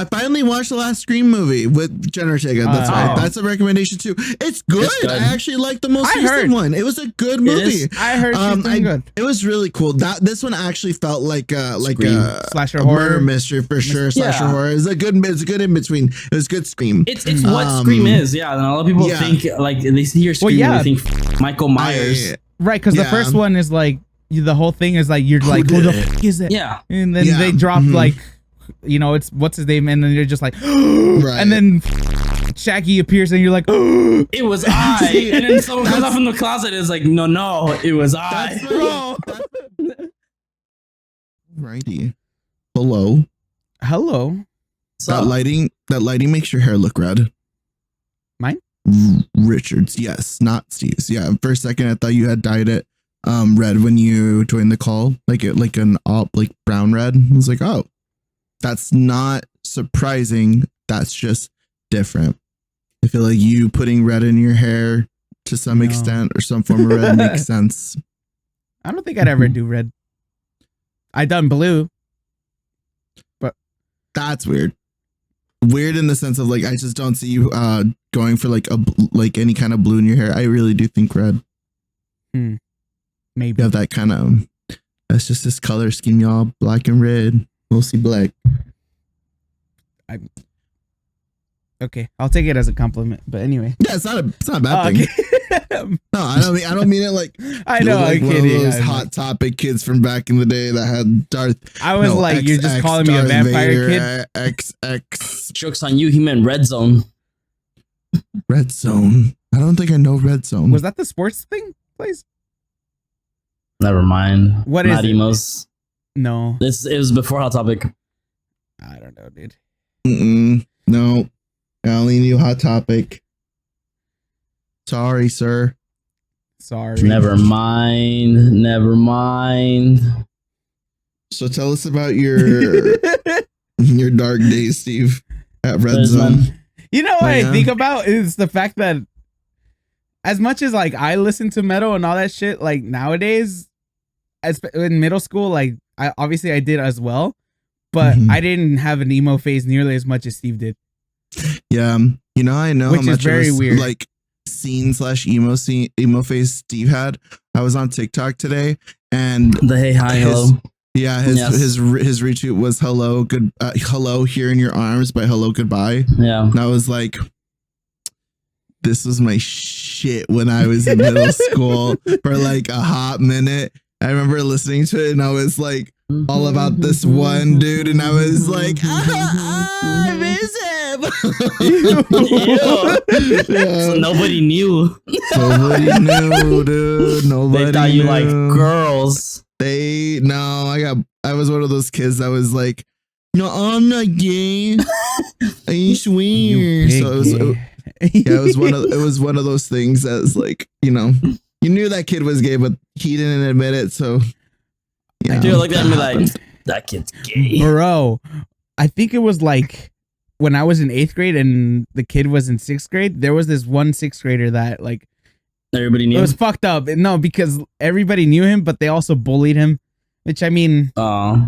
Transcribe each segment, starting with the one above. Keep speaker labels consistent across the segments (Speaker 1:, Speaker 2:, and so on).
Speaker 1: I finally watched the last Scream movie with Jenna Ortega. That's right. That's a recommendation too. It's good. I actually like the most recent one. It was a good movie.
Speaker 2: I heard good.
Speaker 1: It was really cool. This one actually felt like a
Speaker 2: slasher
Speaker 1: horror murder mystery for sure. Slasher horror. It's a good in between. It was good Scream.
Speaker 3: It's what Scream is. Yeah, and a lot of people think like they hear Scream and they think Michael Myers.
Speaker 2: Right, because the first one is like the whole thing is like you're like, who the fuck is it?
Speaker 3: Yeah,
Speaker 2: and then they drop like, you know, it's what's his name, and then you're just like, right. And then Shaggy appears, and you're like,
Speaker 3: it was I. And then someone comes out from the closet, and it's like, no, it was I.
Speaker 1: Bro. Righty. Hello. That lighting makes your hair look red.
Speaker 2: Mine?
Speaker 1: Richard's, yes, not Steve's. Yeah, for a second I thought you had dyed it red when you joined the call, like an brown red. I was like, oh, that's not surprising. That's just different. I feel like you putting red in your hair to some extent or some form of red makes sense.
Speaker 2: I don't think I'd ever do red. I done blue, but
Speaker 1: that's weird. Weird in the sense of like I just don't see you going for like any kind of blue in your hair. I really do think red.
Speaker 2: Maybe
Speaker 1: you have that kind of. That's just this color scheme, y'all. Black and red, mostly black.
Speaker 2: Okay, I'll take it as a compliment. But anyway,
Speaker 1: yeah, it's not a bad thing.
Speaker 2: Okay.
Speaker 1: No, I don't mean it like.
Speaker 2: I know,
Speaker 1: like
Speaker 2: I'm
Speaker 1: one
Speaker 2: kidding.
Speaker 1: of those hot topic kids from back in the day that had Darth.
Speaker 2: I was like, you're just calling me a vampire kid.
Speaker 1: XX.
Speaker 3: Jokes on you. He meant Red Zone.
Speaker 1: Red Zone. I don't think I know Red Zone.
Speaker 2: Was that the sports thing, please?
Speaker 3: Never mind.
Speaker 2: What is
Speaker 3: not emos?
Speaker 2: No.
Speaker 3: It was before Hot Topic.
Speaker 2: I don't know, dude.
Speaker 1: No. I only knew Hot Topic. Sorry, sir.
Speaker 2: Sorry.
Speaker 3: Never mind.
Speaker 1: So tell us about your dark days, Steve, at Red Zone.
Speaker 2: You know what I think about is the fact that as much as like I listen to metal and all that shit, like nowadays, as in middle school, like I did as well, but I didn't have an emo phase nearly as much as Steve did.
Speaker 1: Yeah, you know, I know
Speaker 2: which
Speaker 1: how much
Speaker 2: is very weird.
Speaker 1: Like emo phase Steve had. I was on TikTok today, and
Speaker 3: the hey hi hello.
Speaker 1: Yeah, his retweet was hello here in your arms by Hello Goodbye.
Speaker 3: Yeah,
Speaker 1: and I was like, this was my shit when I was in middle school for like a hot minute. I remember listening to it and I was like all about this one dude, and I was like, I miss him.
Speaker 3: So nobody knew.
Speaker 1: Nobody knew, dude. Nobody.
Speaker 3: They thought you like girls.
Speaker 1: I was one of those kids that was like, no, I'm not gay. I swear. So it was one of those things that was like, you know, you knew that kid was gay, but he didn't admit it. So
Speaker 3: yeah, dude, look at me like that kid's gay,
Speaker 2: bro. I think it was like when I was in 8th grade and the kid was in 6th grade. There was this one 6th grader that like
Speaker 3: everybody knew.
Speaker 2: It was fucked up. No, because everybody knew him, but they also bullied him. Which I mean,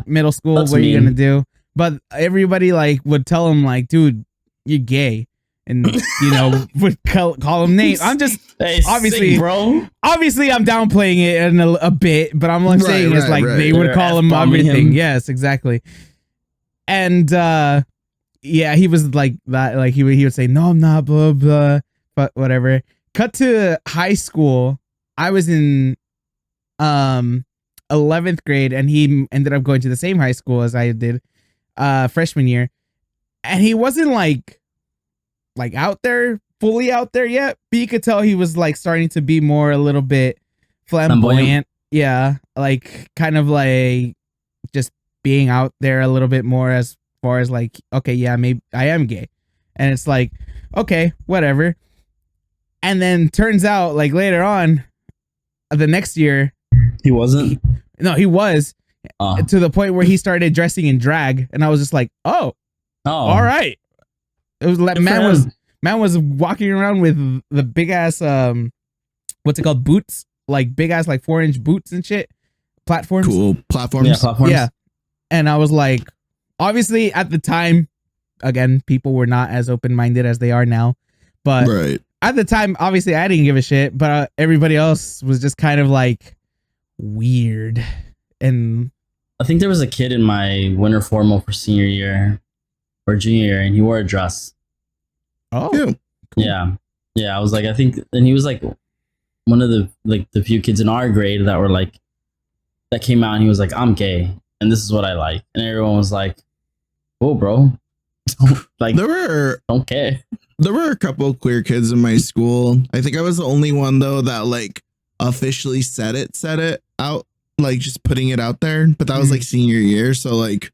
Speaker 2: middle school, what are you gonna do? But everybody like would tell him like, dude, you're gay. And you know, would call him names. I'm just obviously I'm downplaying it in a bit, but I'm saying is like they would call him everything. Yes, exactly. And yeah, he was like that. Like he would say, no, I'm not, blah blah, but whatever. Cut to high school. I was in 11th grade, and he ended up going to the same high school as I did freshman year, and he wasn't like fully out there yet, but you could tell he was like starting to be more a little bit flamboyant. Yeah, like kind of like just being out there a little bit more as far as like, okay, yeah, maybe I am gay. And it's like, okay, whatever. And then turns out like later on the next year
Speaker 3: he wasn't.
Speaker 2: He was to the point where he started dressing in drag, and I was just like, oh, all right. It was like man was walking around with the big ass what's it called, boots, like big ass like 4-inch boots and shit, platforms.
Speaker 1: Cool platforms.
Speaker 3: Yeah, platforms.
Speaker 2: Yeah, and I was like, obviously at the time, again, people were not as open-minded as they are now. But at the time, obviously, I didn't give a shit, but everybody else was just kind of like weird. And
Speaker 3: I think there was a kid in my winter formal for senior year or junior year, and he wore a dress.
Speaker 2: Oh, cool.
Speaker 3: Yeah. I was like, I think, and he was like one of the few kids in our grade that were like, that came out and he was like, I'm gay and this is what I like. And everyone was like, whoa, bro. Like, don't care.
Speaker 1: There were a couple of queer kids in my school. I think I was the only one though that like officially said it out, like just putting it out there. But that was like senior year. So like,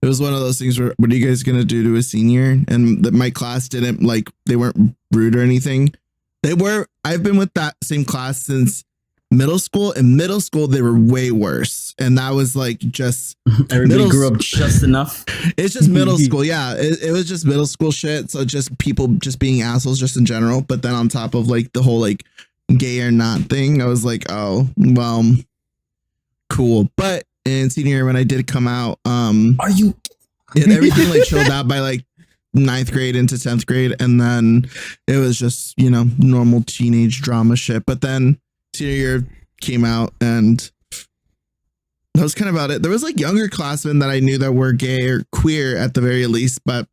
Speaker 1: it was one of those things where, what are you guys going to do to a senior? And my class didn't like, they weren't rude or anything. I've been with that same class since middle school. In middle school, they were way worse. And that was like just
Speaker 3: everybody grew up just enough.
Speaker 1: It's just middle school. Yeah. It was just middle school shit. So just people just being assholes just in general. But then on top of like the whole like gay or not thing, I was like, oh, well, cool. But in senior year when I did come out, everything like chilled out by like 9th grade into 10th grade, and then it was just, you know, normal teenage drama shit. But then senior year came out and that was kind of about it. There was like younger classmen that I knew that were gay or queer at the very least, but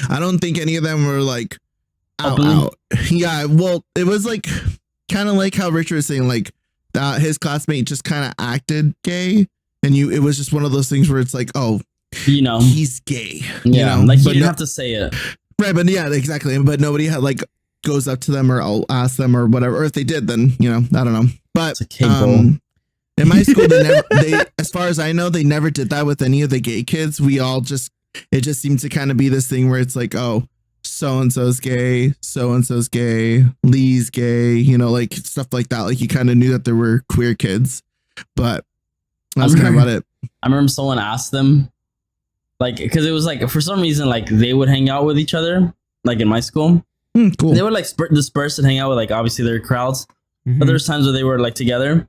Speaker 1: I don't think any of them were like out. Yeah, well, it was like kind of like how Richard was saying, like his classmate just kind of acted gay, and it was just one of those things where it's like, oh,
Speaker 3: you know,
Speaker 1: he's gay.
Speaker 3: Yeah,
Speaker 1: you know?
Speaker 3: like you didn't have to say it,
Speaker 1: right? But yeah, exactly. But nobody had like goes up to them or I'll ask them or whatever. Or if they did, then you know, I don't know. But in my school, as far as I know, they never did that with any of the gay kids. It just seemed to kind of be this thing where it's like, oh, so and so's gay, Lee's gay, you know, like stuff like that. Like you kind of knew that there were queer kids, but that's kind of about it.
Speaker 3: I remember someone asked them, like, because it was like for some reason, like they would hang out with each other, like in my school.
Speaker 1: Cool.
Speaker 3: They would like disperse and hang out with like obviously their crowds, but there's times where they were like together.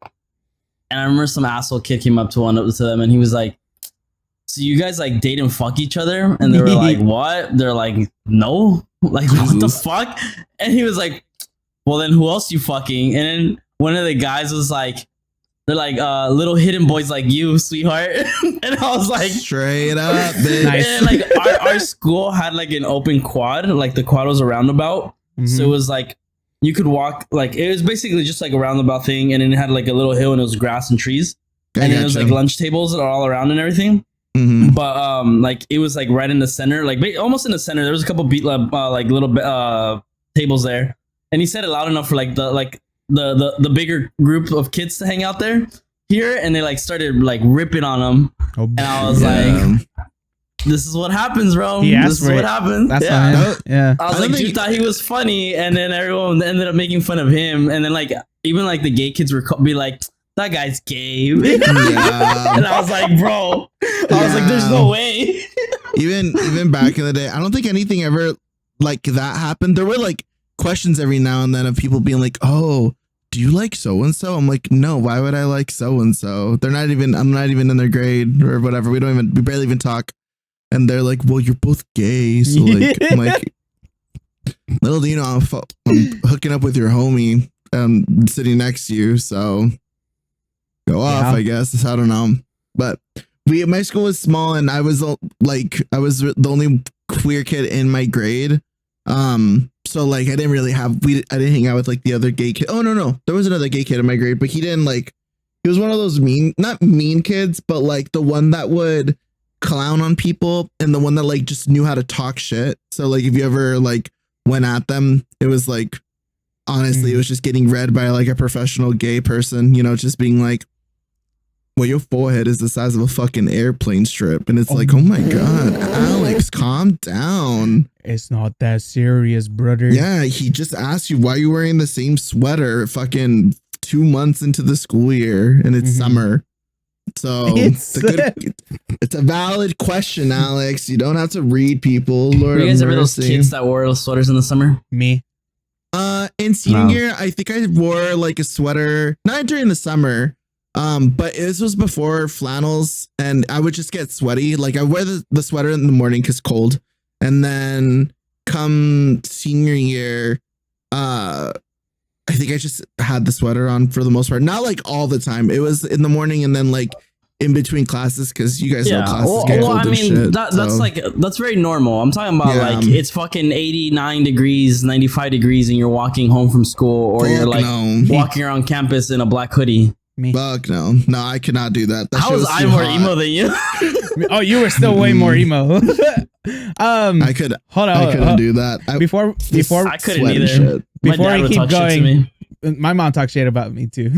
Speaker 3: And I remember some asshole kid came up to them and he was like, so you guys like date and fuck each other? And they were like, what? They're like, no, like what the fuck? And he was like, well then who else you fucking? And then one of the guys was like, they're like little hidden boys like you, sweetheart. And I was like,
Speaker 1: straight up, bitch.
Speaker 3: Nice. And like our school had like an open quad, like the quad was a roundabout. So it was like you could walk, like it was basically just like a roundabout thing, and then it had like a little hill and it was grass and trees. And then it was like lunch tables that are all around and everything. But like it was like right in the center, like almost in the center. There was a couple like little tables there, and he said it loud enough for like the bigger group of kids to hang out there here, and they like started like ripping on them. And I was like, this is what happens, bro. This is what happens.
Speaker 2: That's
Speaker 3: I was like, dude thought he was funny, and then everyone ended up making fun of him, and then like even like the gay kids were be like, that guy's gay. And I was like, bro, I was like, there's no way.
Speaker 1: even back in the day, I don't think anything ever like that happened. There were like questions every now and then of people being like, oh, do you like so and so? I'm like, no, why would I like so and so? I'm not even in their grade or whatever. We barely even talk. And they're like, well, you're both gay. So like, I'm like, little do you know, I'm hooking up with your homie sitting next to you. So go off, I guess. I don't know. But my school was small, and I was the only queer kid in my grade. So like I didn't hang out with like the other gay kid. Oh no, there was another gay kid in my grade, but he was one of those not mean kids, but like the one that would clown on people, and the one that like just knew how to talk shit. So like if you ever like went at them, it was like, honestly, it was just getting read by like a professional gay person, you know, just being like, well, your forehead is the size of a fucking airplane strip. And it's like, oh my God, Alex, calm down.
Speaker 2: It's not that serious, brother.
Speaker 1: Yeah, he just asked you why you wearing the same sweater fucking 2 months into the school year, and it's summer. So it's a valid question, Alex. You don't have to read people. Lord,
Speaker 3: were you guys ever those kids that wore those sweaters in the summer?
Speaker 2: Me.
Speaker 1: In senior year, I think I wore like a sweater, not during the summer, But this was before flannels, and I would just get sweaty. Like I wear the sweater in the morning because cold, and then come senior year, I think I just had the sweater on for the most part. Not like all the time. It was in the morning and then like in between classes because you guys know classes get cold and shit.
Speaker 3: That's very normal. I'm talking about like it's fucking 89 degrees, 95 degrees, and you're walking home from school, or you're like walking around campus in a black hoodie.
Speaker 1: Me. Fuck no. No, I cannot do that.
Speaker 3: How was I more emo than you?
Speaker 2: Oh, you were still way more emo.
Speaker 1: I couldn't do that.
Speaker 2: Before
Speaker 3: I couldn't either.
Speaker 2: Before we keep going, my mom talks shit about me too.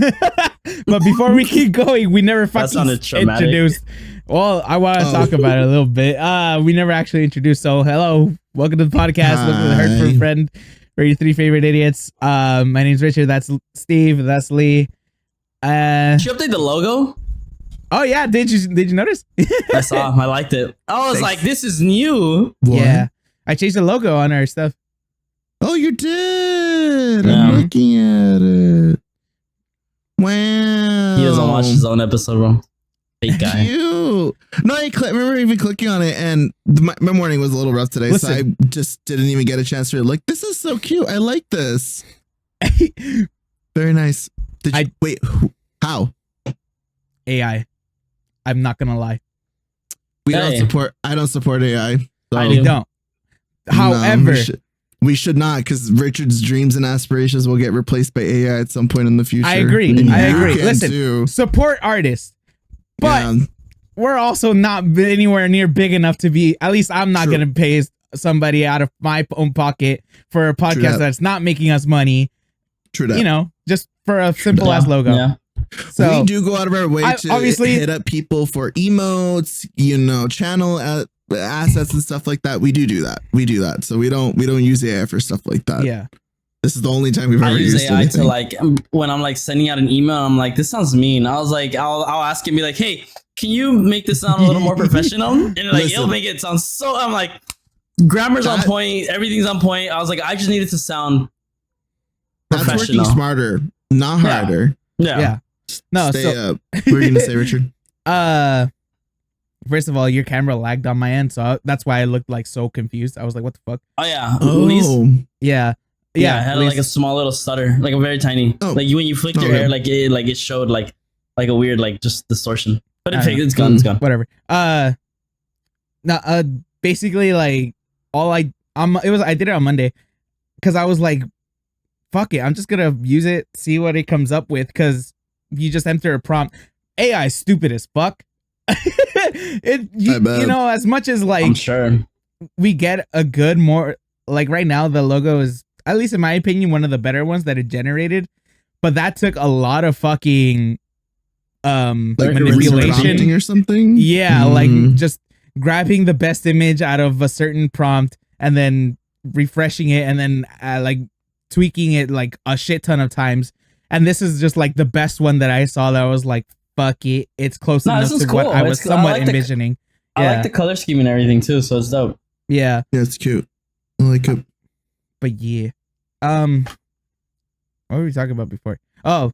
Speaker 2: But before we keep going, we never fucking introduced. Well, I want to talk about it a little bit. We never actually introduced. So, hello, welcome to the podcast.
Speaker 1: Hi.
Speaker 2: Welcome to the Heard from a Friend. We're your three favorite idiots. My name's Richard. That's Steve. That's Lee.
Speaker 3: Did you update the logo?
Speaker 2: Oh yeah, did you notice?
Speaker 3: I saw. I liked it. I was like, this is new.
Speaker 2: What? Yeah, I changed the logo on our stuff.
Speaker 1: Oh, you did. Yeah. I'm looking at it. Wow.
Speaker 3: He doesn't watch his own episode, bro. Fake guy.
Speaker 1: No, I remember even clicking on it, and my morning was a little rough today, so I just didn't even get a chance to like. This is so cute. I like this. Very nice. Wait? How?
Speaker 2: AI. I'm not gonna lie.
Speaker 1: I don't support AI. So
Speaker 2: I don't. However,
Speaker 1: we should not, because Richard's dreams and aspirations will get replaced by AI at some point in the future.
Speaker 2: I agree. Listen, support artists, but we're also not anywhere near big enough to be. At least I'm not gonna pay somebody out of my own pocket for a podcast that's not making us money.
Speaker 1: True that.
Speaker 2: You know, just for a simple ass logo.
Speaker 1: Yeah. So we do go out of our way to obviously hit up people for emotes, channel assets and stuff like that. We do that. So we don't use AI for stuff like that.
Speaker 2: Yeah.
Speaker 1: This is the only time we've ever used
Speaker 3: AI anything. To like when I'm like sending out an email, I'm like, this sounds mean. I was like, I'll ask him, be like, hey, can you make this sound a little more professional? And like it'll make it sound so. I'm like, grammar's on point, everything's on point. I was like, I just need it to sound professional.
Speaker 1: That's working smarter, not harder.
Speaker 2: Yeah. No,
Speaker 1: stay up. What are you gonna say, Richard?
Speaker 2: First of all, your camera lagged on my end, so that's why I looked like so confused. I was like, "What the fuck?"
Speaker 3: Oh yeah.
Speaker 2: Yeah.
Speaker 3: It had like a small little stutter, like a very tiny. Like when you flicked your hair, like it showed like a weird just distortion. But it's gone. It's gone.
Speaker 2: Whatever. Basically like I did it on Monday because I was like, fuck it, I'm just gonna use it, see what it comes up with, because you just enter a prompt. AI is stupid as fuck. You know, as much as like
Speaker 3: I'm sure
Speaker 2: we get a good more like right now the logo is, at least in my opinion, one of the better ones that it generated, but that took a lot of fucking like manipulation
Speaker 1: or something.
Speaker 2: Yeah, like just grabbing the best image out of a certain prompt and then refreshing it and then like tweaking it like a shit ton of times. And this is just like the best one that I saw that was like, fuck it, it's close enough to what I was somewhat envisioning.
Speaker 3: I like the color scheme and everything too, so it's dope.
Speaker 2: Yeah,
Speaker 1: it's cute. I like it.
Speaker 2: But yeah, what were we talking about before? Oh,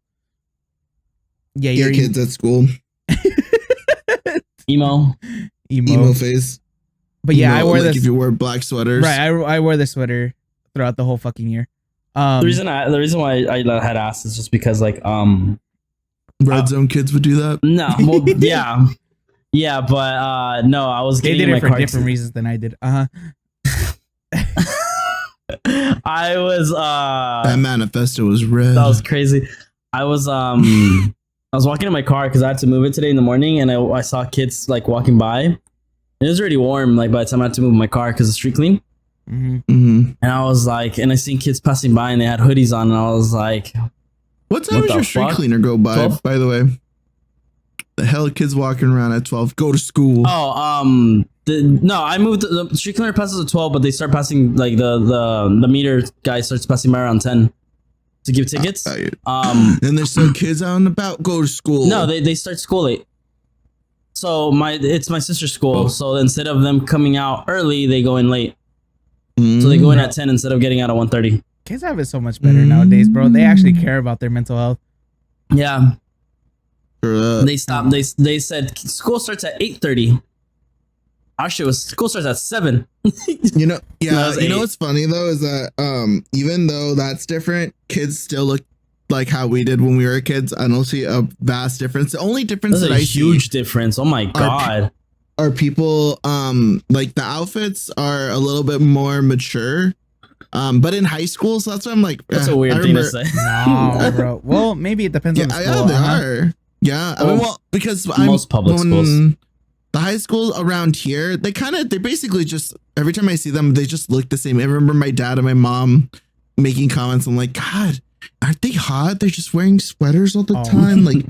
Speaker 2: yeah,
Speaker 1: your kids at school.
Speaker 3: Emo
Speaker 1: phase.
Speaker 2: But yeah, I wore this.
Speaker 1: If you wear black sweaters,
Speaker 2: right? I wore the sweater throughout the whole fucking year.
Speaker 3: The reason why I had asked is just because like
Speaker 1: Red Zone kids would do that.
Speaker 3: No, well, yeah, but no, I was getting
Speaker 2: they did
Speaker 3: my
Speaker 2: it for
Speaker 3: car
Speaker 2: different reasons than I did.
Speaker 3: I was
Speaker 1: that manifesto was red.
Speaker 3: That was crazy. I was walking in my car because I had to move it today in the morning, and I saw kids like walking by. It was already warm, like by the time I had to move my car because the street clean. And I was like, and I seen kids passing by and they had hoodies on, and I was like,
Speaker 1: what time does your street cleaner go by?
Speaker 3: 12?
Speaker 1: By the way, the hell kids walking around at 12 go to school.
Speaker 3: Oh, no, I moved. The street cleaner passes at 12, but they start passing like the meter guy starts passing by around 10 to give tickets.
Speaker 1: And there's some kids out and about go to school.
Speaker 3: No, they start school late. So it's my sister's school. So instead of them coming out early, they go in late. So they go in at 10 instead of getting out at 1:30.
Speaker 2: Kids have it so much better nowadays, bro. They actually care about their mental health.
Speaker 3: Yeah. They stopped. They said school starts at 8:30. Our shit was school starts at 7.
Speaker 1: You know, yeah. You know what's funny though is that even though that's different, kids still look like how we did when we were kids. I don't see a vast difference. The only difference
Speaker 3: There's
Speaker 1: that
Speaker 3: a
Speaker 1: I
Speaker 3: huge difference. Oh my god.
Speaker 1: Are people like the outfits are a little bit more mature. But in high school, so that's why I'm like,
Speaker 3: that's a weird thing to say.
Speaker 2: No, bro. Well, maybe it depends on the school.
Speaker 1: Yeah, they are. Yeah, I mean, well, because
Speaker 3: most public schools.
Speaker 1: The high school around here, they basically just, every time I see them, they just look the same. I remember my dad and my mom making comments. I'm like, God, aren't they hot? They're just wearing sweaters all the time. Like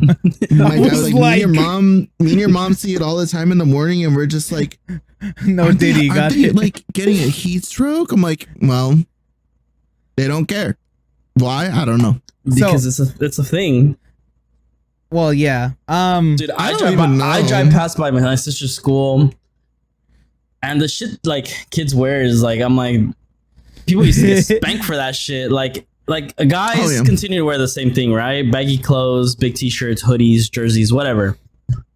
Speaker 1: my dad was like, me and your mom see it all the time in the morning, and we're just like,
Speaker 2: no, Diddy got
Speaker 1: it. Like getting a heat stroke. I'm like, well, they don't care. Why? I don't know.
Speaker 3: Because it's a thing.
Speaker 2: Well, yeah.
Speaker 3: Dude, I drive past by my sister's school, and the shit like kids wear is like, I'm like, people used to get spanked for that shit. Like guys continue to wear the same thing, right? Baggy clothes, big t-shirts, hoodies, jerseys, whatever.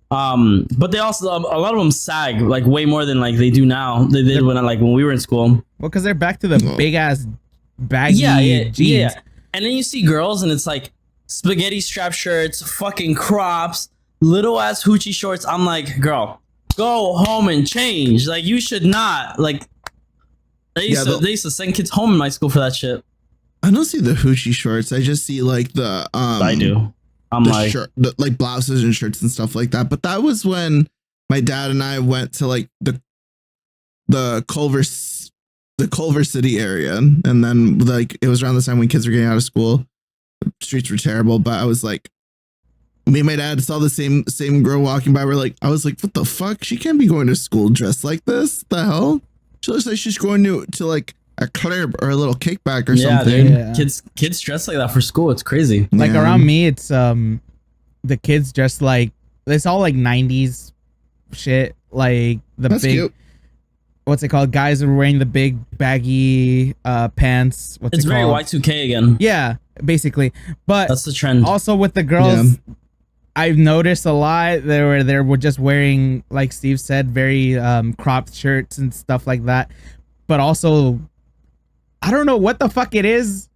Speaker 3: But they also, a lot of them sag like way more than like they do now. They did when we were in school.
Speaker 2: Well, because they're back to the big ass baggy jeans. Yeah.
Speaker 3: And then you see girls, and it's like spaghetti strap shirts, fucking crops, little ass hoochie shorts. I'm like, girl, go home and change. Like, you should not. Like, they used to send kids home in my school for that shit.
Speaker 1: I don't see the hoochie shorts. I just see like the
Speaker 3: I do. I'm like
Speaker 1: like blouses and shirts and stuff like that. But that was when my dad and I went to like the Culver City area, and then like it was around the time when kids were getting out of school. The streets were terrible, but I was like, me and my dad saw the same girl walking by. I was like, what the fuck? She can't be going to school dressed like this. The hell? She looks like she's going to like a club or a little kickback or something.
Speaker 3: Dude. Yeah. Kids dress like that for school. It's crazy.
Speaker 2: Like around me, it's the kids dress like, it's all like 90s shit. Like that's big. Cute. What's it called? Guys are wearing the big baggy pants.
Speaker 3: It's very Y2K again.
Speaker 2: Yeah, basically. But
Speaker 3: that's the trend.
Speaker 2: Also with the girls, I've noticed a lot they were just wearing, like Steve said, very cropped shirts and stuff like that. But also, I don't know what the fuck it is.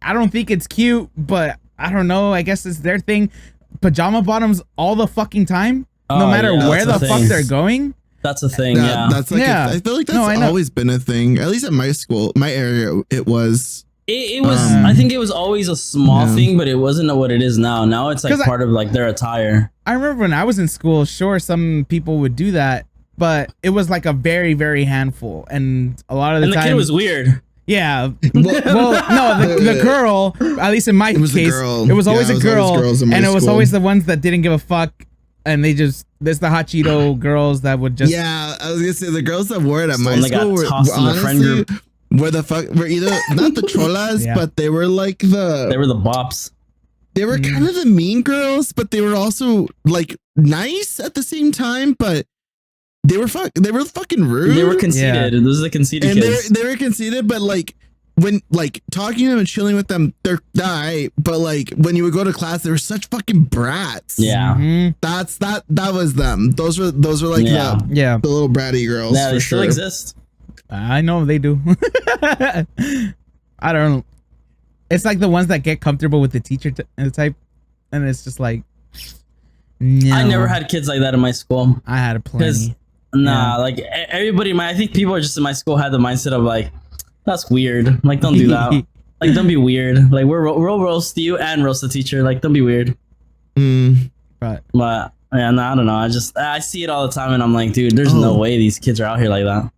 Speaker 2: I don't think it's cute, but I don't know. I guess it's their thing. Pajama bottoms all the fucking time, no matter where the fuck they're going.
Speaker 3: That's a thing.
Speaker 1: That's like I feel like that's always been a thing. At least at my school, my area, it was.
Speaker 3: It was. I think it was always a small thing, but it wasn't what it is now. Now it's like part of like their attire.
Speaker 2: I remember when I was in school, sure, some people would do that, but it was like a very, very handful, and a lot of the time,
Speaker 3: the kid was weird.
Speaker 2: Yeah. Well, no, the girl, at least in my case, it was always a girl, and it was always the ones that didn't give a fuck. And there's the hot Cheeto girls that would just.
Speaker 1: Yeah, I was gonna say the girls that wore it at my school were honestly were either not the cholas, but they were like
Speaker 3: they were the bops.
Speaker 1: They were kind of the mean girls, but they were also like nice at the same time. But they were fucking rude.
Speaker 3: They were conceited. Those are the conceited kids.
Speaker 1: They were conceited, but like. When like talking to them and chilling with them, they're alright. But like when you would go to class, they were such fucking brats.
Speaker 3: Yeah,
Speaker 1: that was them. Those were like the little bratty girls.
Speaker 3: Yeah, they still exist.
Speaker 2: I know they do. I don't know. It's like the ones that get comfortable with the teacher type, and it's just like. No.
Speaker 3: I never had kids like that in my school.
Speaker 2: I had plenty.
Speaker 3: Like everybody, I think people are just in my school had the mindset of like. That's weird. Like, don't do that. Like, don't be weird. Like, we'll roast you and roast the teacher. Like, don't be weird.
Speaker 2: Right.
Speaker 3: But yeah, no, I don't know. I see it all the time, and I'm like, dude, there's no way these kids are out here like that.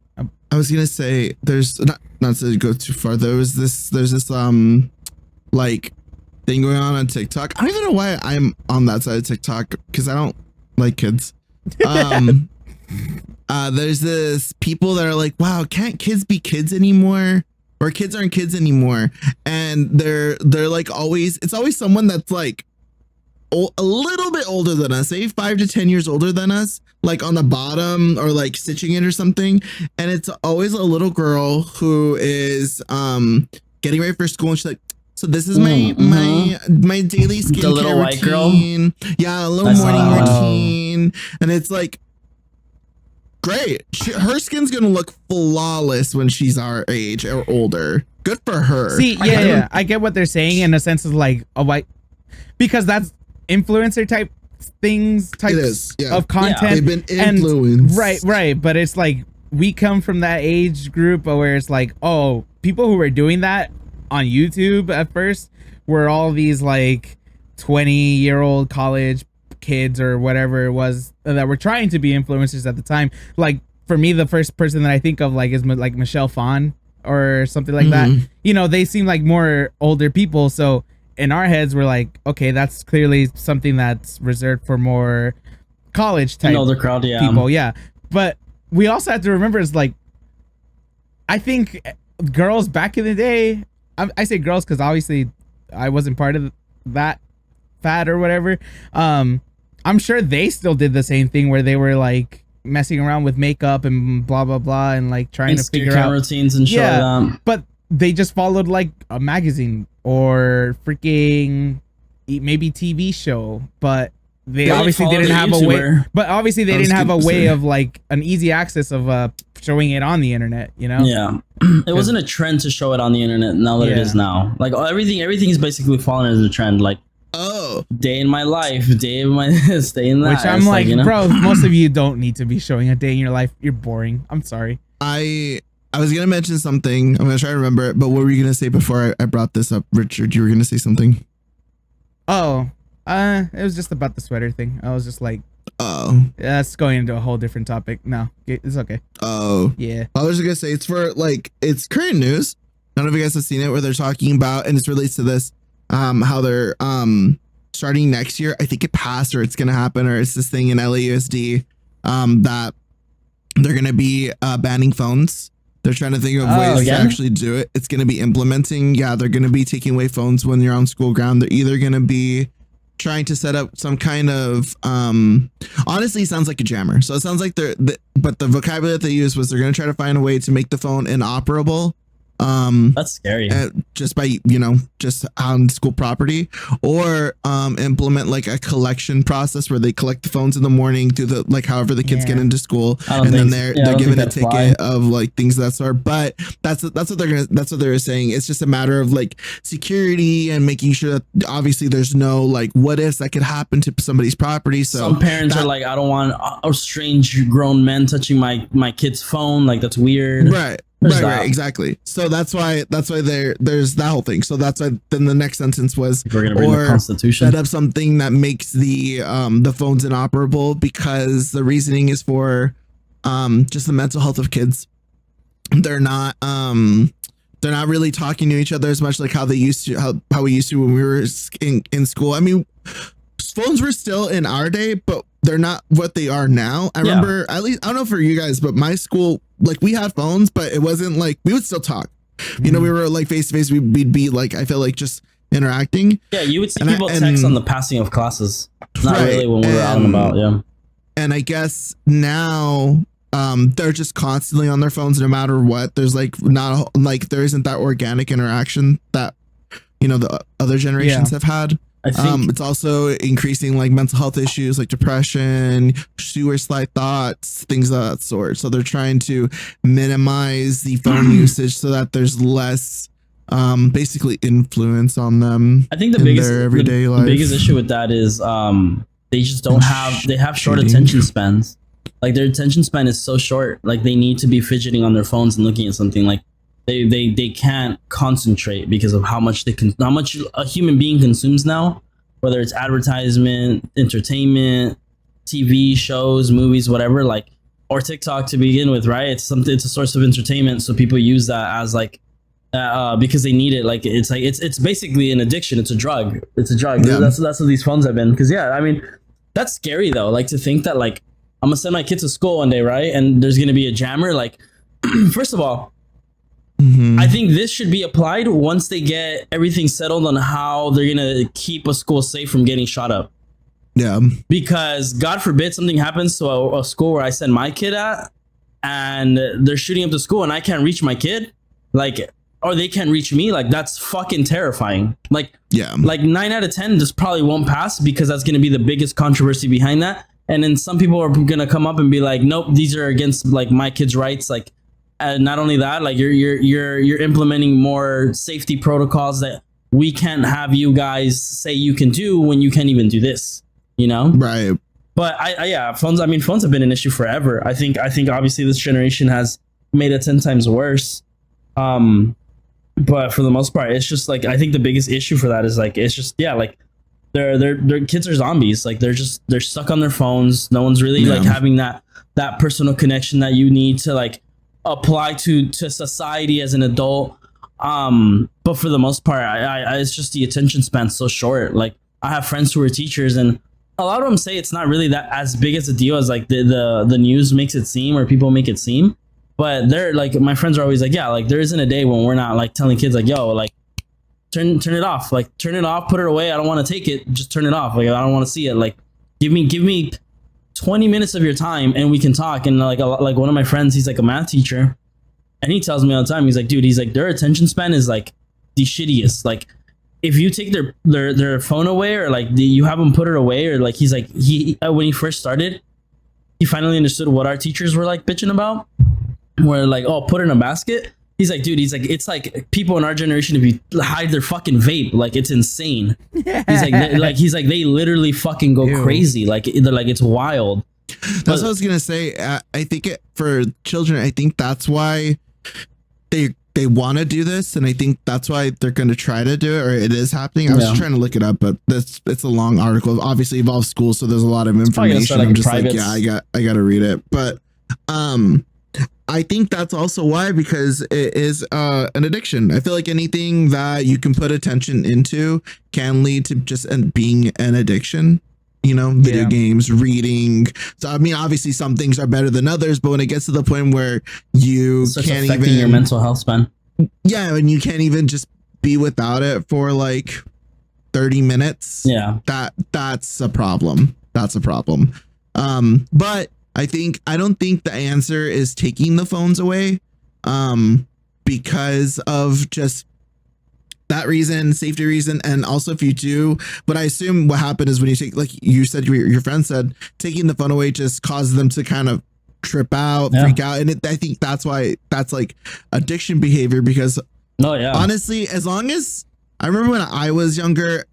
Speaker 1: I was gonna say, there's not to go too far. There's this like thing going on TikTok. I don't even know why I'm on that side of TikTok because I don't like kids. There's this people that are like, wow, can't kids be kids anymore? Or kids aren't kids anymore. And they're like it's always someone that's like a little bit older than us, say 5 to 10 years older than us, like on the bottom or like stitching it or something. And it's always a little girl who is getting ready for school, and she's like, So this is my daily skincare
Speaker 3: the little white
Speaker 1: routine.
Speaker 3: Girl?
Speaker 1: Yeah, a little morning routine, and it's like great. Her skin's gonna look flawless when she's our age or older. Good for her.
Speaker 2: See, I get what they're saying in a sense of like a white, because that's influencer type things, types of content.
Speaker 1: Yeah. They've been influenced.
Speaker 2: And, right. But it's like we come from that age group where it's like, oh, people who were doing that on YouTube at first were all these like 20-year-old college kids or whatever it was that were trying to be influencers at the time. Like for me, the first person that I think of like is like Michelle Phan or something like that. You know, they seem like more older people. So in our heads, we're like, okay, that's clearly something that's reserved for more college type
Speaker 3: older crowd,
Speaker 2: people. Yeah. But we also have to remember is like, I think girls back in the day, I say girls because obviously I wasn't part of that fad or whatever. I'm sure they still did the same thing where they were like messing around with makeup and blah blah blah and like trying to figure out
Speaker 3: routines and shit.
Speaker 2: But they just followed like a magazine or freaking maybe TV show, but they obviously didn't have a way. But obviously they didn't have a way of like an easy access of showing it on the internet. You know?
Speaker 3: Yeah, it wasn't a trend to show it on the internet. Now that it is now, like everything is basically fallen as a trend. Like day in my life, day in my this, day in that.
Speaker 2: Which I'm like, bro, most of you don't need to be showing a day in your life. You're boring. I'm sorry.
Speaker 1: I was gonna mention something. I'm gonna try to remember it. But what were you gonna say before I brought this up, Richard? You were gonna say something.
Speaker 2: Oh, it was just about the sweater thing. I was just like, that's going into a whole different topic. No, it's okay. Yeah.
Speaker 1: I was just gonna say it's current news. None of you guys have seen it where they're talking about, and it relates to this, how they're starting next year. I think it passed or it's gonna happen or it's this thing in LAUSD that they're gonna be banning phones. They're trying to think of ways to actually do it. It's going to be implementing. Yeah, they're going to be taking away phones when you're on school ground. They're either going to be trying to set up some kind of, honestly, it sounds like a jammer. So it sounds like but the vocabulary that they use was they're going to try to find a way to make the phone inoperable.
Speaker 3: That's scary.
Speaker 1: Just by, just on school property, or implement like a collection process where they collect the phones in the morning through the, like, however the kids get into school, and then they're given a ticket of like things of that sort. But that's what they're saying. It's just a matter of like security and making sure that obviously there's no like what ifs that could happen to somebody's property. So
Speaker 3: some parents are like, I don't want a strange grown men touching my kid's phone. Like, that's weird.
Speaker 1: Right, exactly. So that's why there's that whole thing. So that's why then the next sentence was,
Speaker 3: we're gonna bring the Constitution.
Speaker 1: Set up something that makes the phones inoperable, because the reasoning is for just the mental health of kids. They're not really talking to each other as much like how they used to, how we used to when we were in school. I mean, phones were still in our day, but they're not what they are now. I remember, at least, I don't know for you guys, but my school, like, we had phones, but it wasn't like, we would still talk. We were like face to face. We'd be like, I feel like just interacting.
Speaker 3: Yeah, you would see people text on the passing of classes. Not really when we were out and about. Yeah. And
Speaker 1: I guess now they're just constantly on their phones no matter what. There's like there isn't that organic interaction that the other generations have had. I think it's also increasing like mental health issues like depression, suicide thoughts, things of that sort. So they're trying to minimize the phone usage so that there's less basically influence on them.
Speaker 3: I think the biggest issue with that is they just don't have short attention spans. Like, their attention span is so short. Like, they need to be fidgeting on their phones and looking at something. Like, they can't concentrate because of how much how much a human being consumes now, whether it's advertisement, entertainment, TV shows, movies, whatever, like, or TikTok to begin with, right? It's a source of entertainment, so people use that as like because they need it. Like, it's basically an addiction. It's a drug. Yeah. That's what these phones have been. Because I mean, that's scary though. Like, to think that, like, I'm gonna send my kid to school one day, right? And there's gonna be a jammer. Like, first of all, I think this should be applied once they get everything settled on how they're gonna keep a school safe from getting shot up.
Speaker 1: Yeah.
Speaker 3: Because God forbid something happens to a school where I send my kid at, and they're shooting up the school, and I can't reach my kid. Like, or they can't reach me, like that's fucking terrifying. Like,
Speaker 1: yeah,
Speaker 3: like 9 out of 10 just probably won't pass because that's going to be the biggest controversy behind that. And then some people are going to come up and be like, nope, these are against like my kids' rights. Like, and not only that, like you're implementing more safety protocols that we can't have you guys say you can do when you can't even do this, you know?
Speaker 1: Right.
Speaker 3: But yeah, phones have been an issue forever. I think obviously this generation has made it 10 times worse. But for the most part, it's just like, I think the biggest issue for that is like, it's just, yeah, like their kids are zombies. Like they're stuck on their phones. No one's really like having that personal connection that you need to like apply to society as an adult. But for the most part, I it's just the attention span so short. Like I have friends who are teachers, and a lot of them say it's not really that as big as a deal as like the news makes it seem, or people make it seem. But they're like, my friends are always like, yeah, like there isn't a day when we're not like telling kids like, yo, like turn it off, like turn it off, put it away. I don't want to take it. Just turn it off. Like I don't want to see it. Like give me 20 minutes of your time and we can talk. And like one of my friends, he's like a math teacher, and he tells me all the time, he's like, dude, he's like, their attention span is like the shittiest. Like if you take their phone away, or like you have them put it away, or like he's like, when he first started, he finally understood what our teachers were like bitching about. Where like, oh, put it in a basket. He's like, dude, he's like, it's like people in our generation, if you hide their fucking vape, like it's insane. He's like, they literally fucking go crazy. Like they're like, it's wild.
Speaker 1: That's what I was gonna say. I think for children, I think that's why they want to do this, and I think that's why they're going to try to do it, or it is happening. I was just trying to look it up, but it's a long article. Obviously, involves schools, so there's a lot of information. I'm just like, yeah, I got to read it, but I think that's also why, because it is an addiction. I feel like anything that you can put attention into can lead to just being an addiction. You know, video games, reading. So I mean, obviously some things are better than others, but when it gets to the point where you can't even
Speaker 3: your mental health span.
Speaker 1: Yeah, and you can't even just be without it for like 30 minutes.
Speaker 3: Yeah.
Speaker 1: That's a problem. That's a problem. But I don't think the answer is taking the phones away, because of just that reason, safety reason. And also if you do, but I assume what happened is when you take, like you said, your friend said, taking the phone away just causes them to kind of trip out, freak out. And I think that's why that's like addiction behavior, because honestly, as long as I remember when I was younger,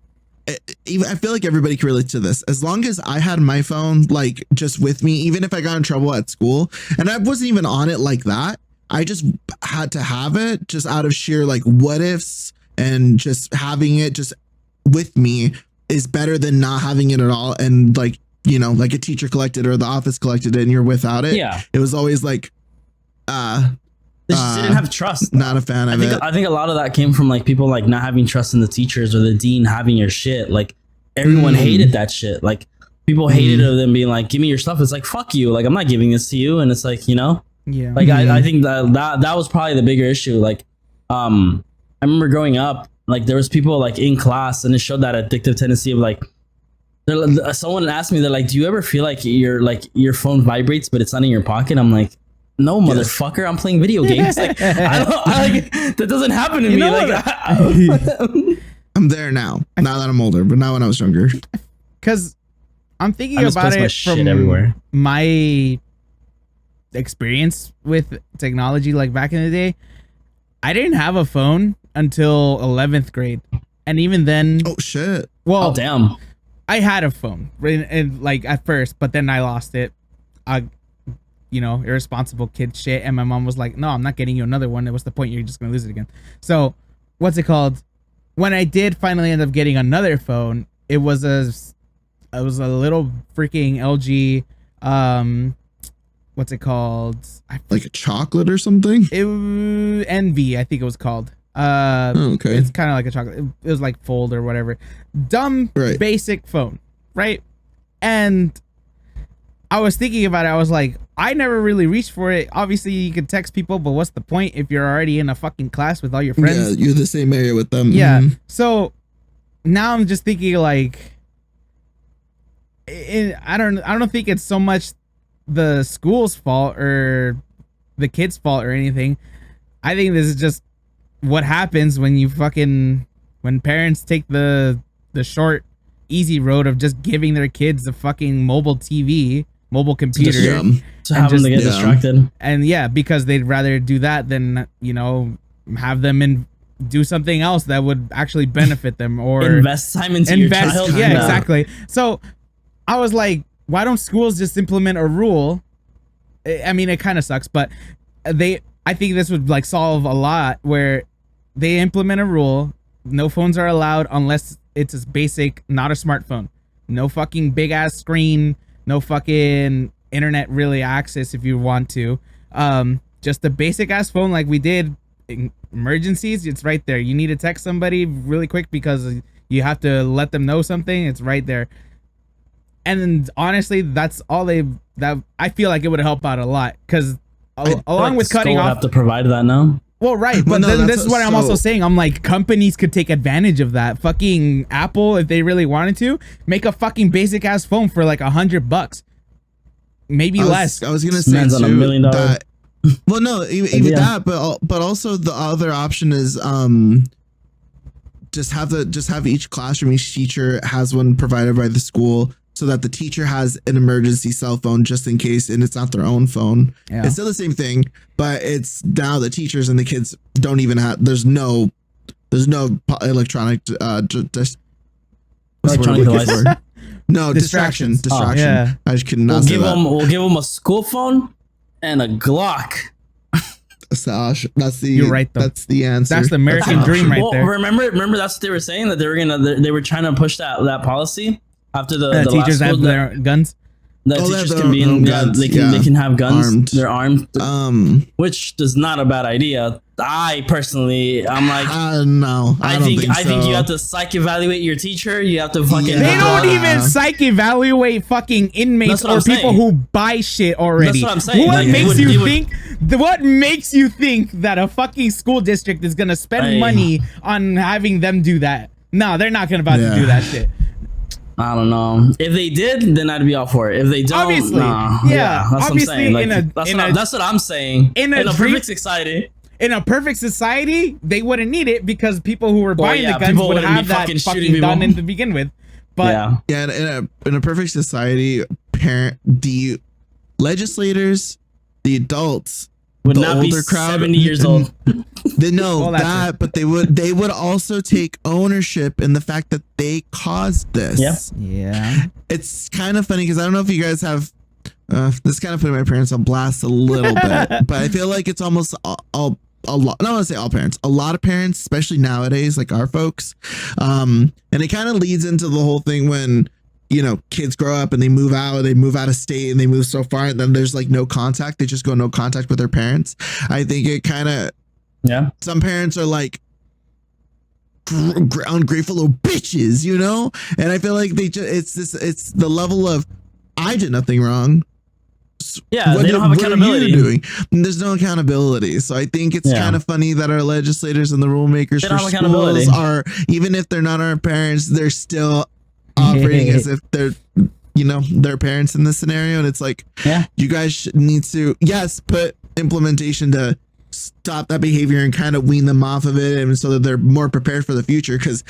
Speaker 1: I feel like everybody can relate to this. As long as I had my phone like just with me, even if I got in trouble at school and I wasn't even on it like that, I just had to have it just out of sheer like what ifs, and just having it just with me is better than not having it at all. And like, you know, like a teacher collected or the office collected it and you're without it.
Speaker 3: Yeah.
Speaker 1: It was always like,
Speaker 3: they just didn't have trust.
Speaker 1: Not a fan of it.
Speaker 3: I think a lot of that came from like people like not having trust in the teachers or the dean having your shit. Like everyone hated that shit. Like people hated them being like, give me your stuff. It's like, fuck you. Like I'm not giving this to you. And it's like, you know, like I think that was probably the bigger issue. Like, I remember growing up, like there was people like in class and it showed that addictive tendency of like, someone asked me, they're like, do you ever feel like your phone vibrates, but it's not in your pocket? I'm like, no, motherfucker, I'm playing video games. Like, that doesn't happen to me. Like,
Speaker 1: I'm there now that I'm older, but not when I was younger.
Speaker 2: Because I'm thinking about it from everywhere. My experience with technology, like back in the day, I didn't have a phone until 11th grade. And even then...
Speaker 1: Oh, shit.
Speaker 2: Well,
Speaker 3: oh, damn.
Speaker 2: I had a phone, and like at first, but then I lost it. You know, irresponsible kid shit. And my mom was like, no, I'm not getting you another one. What's the point? You're just going to lose it again. So what's it called? When I did finally end up getting another phone, it was a little freaking LG, what's it called?
Speaker 1: Like a chocolate or something?
Speaker 2: Envy, I think it was called.
Speaker 1: Okay.
Speaker 2: It's kind of like a chocolate. It was like Fold or whatever. Dumb, basic phone, right? And I was thinking about it. I was like, I never really reached for it. Obviously, you can text people, but what's the point if you're already in a fucking class with all your friends?
Speaker 1: Yeah, you're the same area with them.
Speaker 2: Yeah. Mm-hmm. So now I'm just thinking like, I don't think it's so much the school's fault or the kid's fault or anything. I think this is just what happens when when parents take the short, easy road of just giving their kids the fucking mobile TV, mobile computer,
Speaker 3: to have them to get distracted.
Speaker 2: And because they'd rather do that than, have them do something else that would actually benefit them, or
Speaker 3: invest time into your child.
Speaker 2: Yeah, exactly. So I was like, why don't schools just implement a rule? I mean, it kind of sucks, but I think this would like solve a lot, where they implement a rule: no phones are allowed unless it's a basic, not a smartphone, no fucking big ass screen, no fucking internet really access if you want to, just a basic ass phone like we did. In emergencies, it's right there. You need to text somebody really quick because you have to let them know something, it's right there. And then honestly, that's all that I feel like it would help out a lot, because along with cutting off,
Speaker 3: have to provide that now.
Speaker 2: Well, right, but then this is what I'm also saying. I'm like, companies could take advantage of that. Fucking Apple, if they really wanted to, make a fucking basic ass phone for like $100, maybe less.
Speaker 1: I was gonna say
Speaker 3: too, on $1 million.
Speaker 1: Well, no, even that, but also the other option is just have each classroom, each teacher has one provided by the school, so that the teacher has an emergency cell phone just in case, and it's not their own phone. Yeah. It's still the same thing, but it's now the teachers and the kids don't even have. There's no electronic
Speaker 3: electronic device.
Speaker 1: No, distraction.
Speaker 2: Yeah.
Speaker 1: I just cannot say that.
Speaker 3: We'll give them a school phone and a Glock.
Speaker 1: Sash,
Speaker 2: you're right, though.
Speaker 1: That's the answer.
Speaker 2: That's the American dream right there.
Speaker 3: Remember that's what they were saying, that they were trying to push that policy after the
Speaker 2: teachers have their guns.
Speaker 3: The teachers can be in guns. They can have guns. Armed. They're armed. Which is not a bad idea. I'm like,
Speaker 1: no. I
Speaker 3: think you have to psych evaluate your teacher. You have to fucking.
Speaker 2: They don't even psych evaluate fucking inmates or people who buy shit already. That's what I'm saying. What makes you think that a fucking school district is gonna spend money on having them do that? No, they're not gonna to do that shit.
Speaker 3: I don't know. If they did, then I'd be all for it. If they don't,
Speaker 2: obviously,
Speaker 3: that's obviously what I'm saying. Like, that's what I'm saying. In a perfect society.
Speaker 2: In a perfect society, they wouldn't need it because people who were buying the guns would have that fucking done to begin with. But
Speaker 1: in a perfect society, the legislators, the adults,
Speaker 3: would
Speaker 1: the
Speaker 3: not
Speaker 1: older
Speaker 3: be
Speaker 1: crowd,
Speaker 3: 70 years old.
Speaker 1: They know that, but they would also take ownership in the fact that they caused this.
Speaker 2: Yeah.
Speaker 1: It's kind of funny because I don't know if you guys have. This kind of putting my parents on blast a little bit, but I feel like it's almost a lot. I don't want to say all parents. A lot of parents, especially nowadays, like our folks, and it kind of leads into the whole thing when kids grow up and they move out of state and they move so far, and then there's like no contact. They just go no contact with their parents. I think it kind of some parents are like ungrateful little bitches, and I feel like it's the level of I did nothing wrong.
Speaker 3: Yeah, they don't have accountability.
Speaker 1: There's no accountability. So I think it's kind of funny that our legislators and the rule makers for schools are, even if they're not our parents, they're still operating as if they're, their parents in this scenario. And it's like, you guys need to, put implementation to stop that behavior and kind of wean them off of it, and so that they're more prepared for the future. Because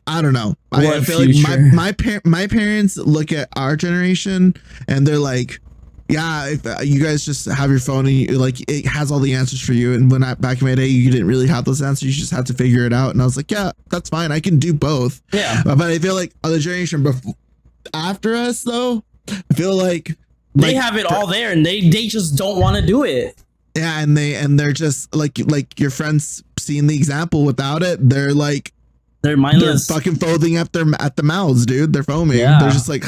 Speaker 1: I don't know. I feel like my parents look at our generation and they're like, if you guys just have your phone and it has all the answers for you. And back in my day, you didn't really have those answers. You just had to figure it out. And I was like, yeah, that's fine. I can do both.
Speaker 3: Yeah.
Speaker 1: But I feel like the generation after us, though, I feel like
Speaker 3: they have it all there and they just don't want to do it.
Speaker 1: Yeah. And they're just like your friends seeing the example without it. They're like,
Speaker 3: they're mindless.
Speaker 1: They're fucking folding up at the mouths, dude. They're foaming. Yeah. They're just like,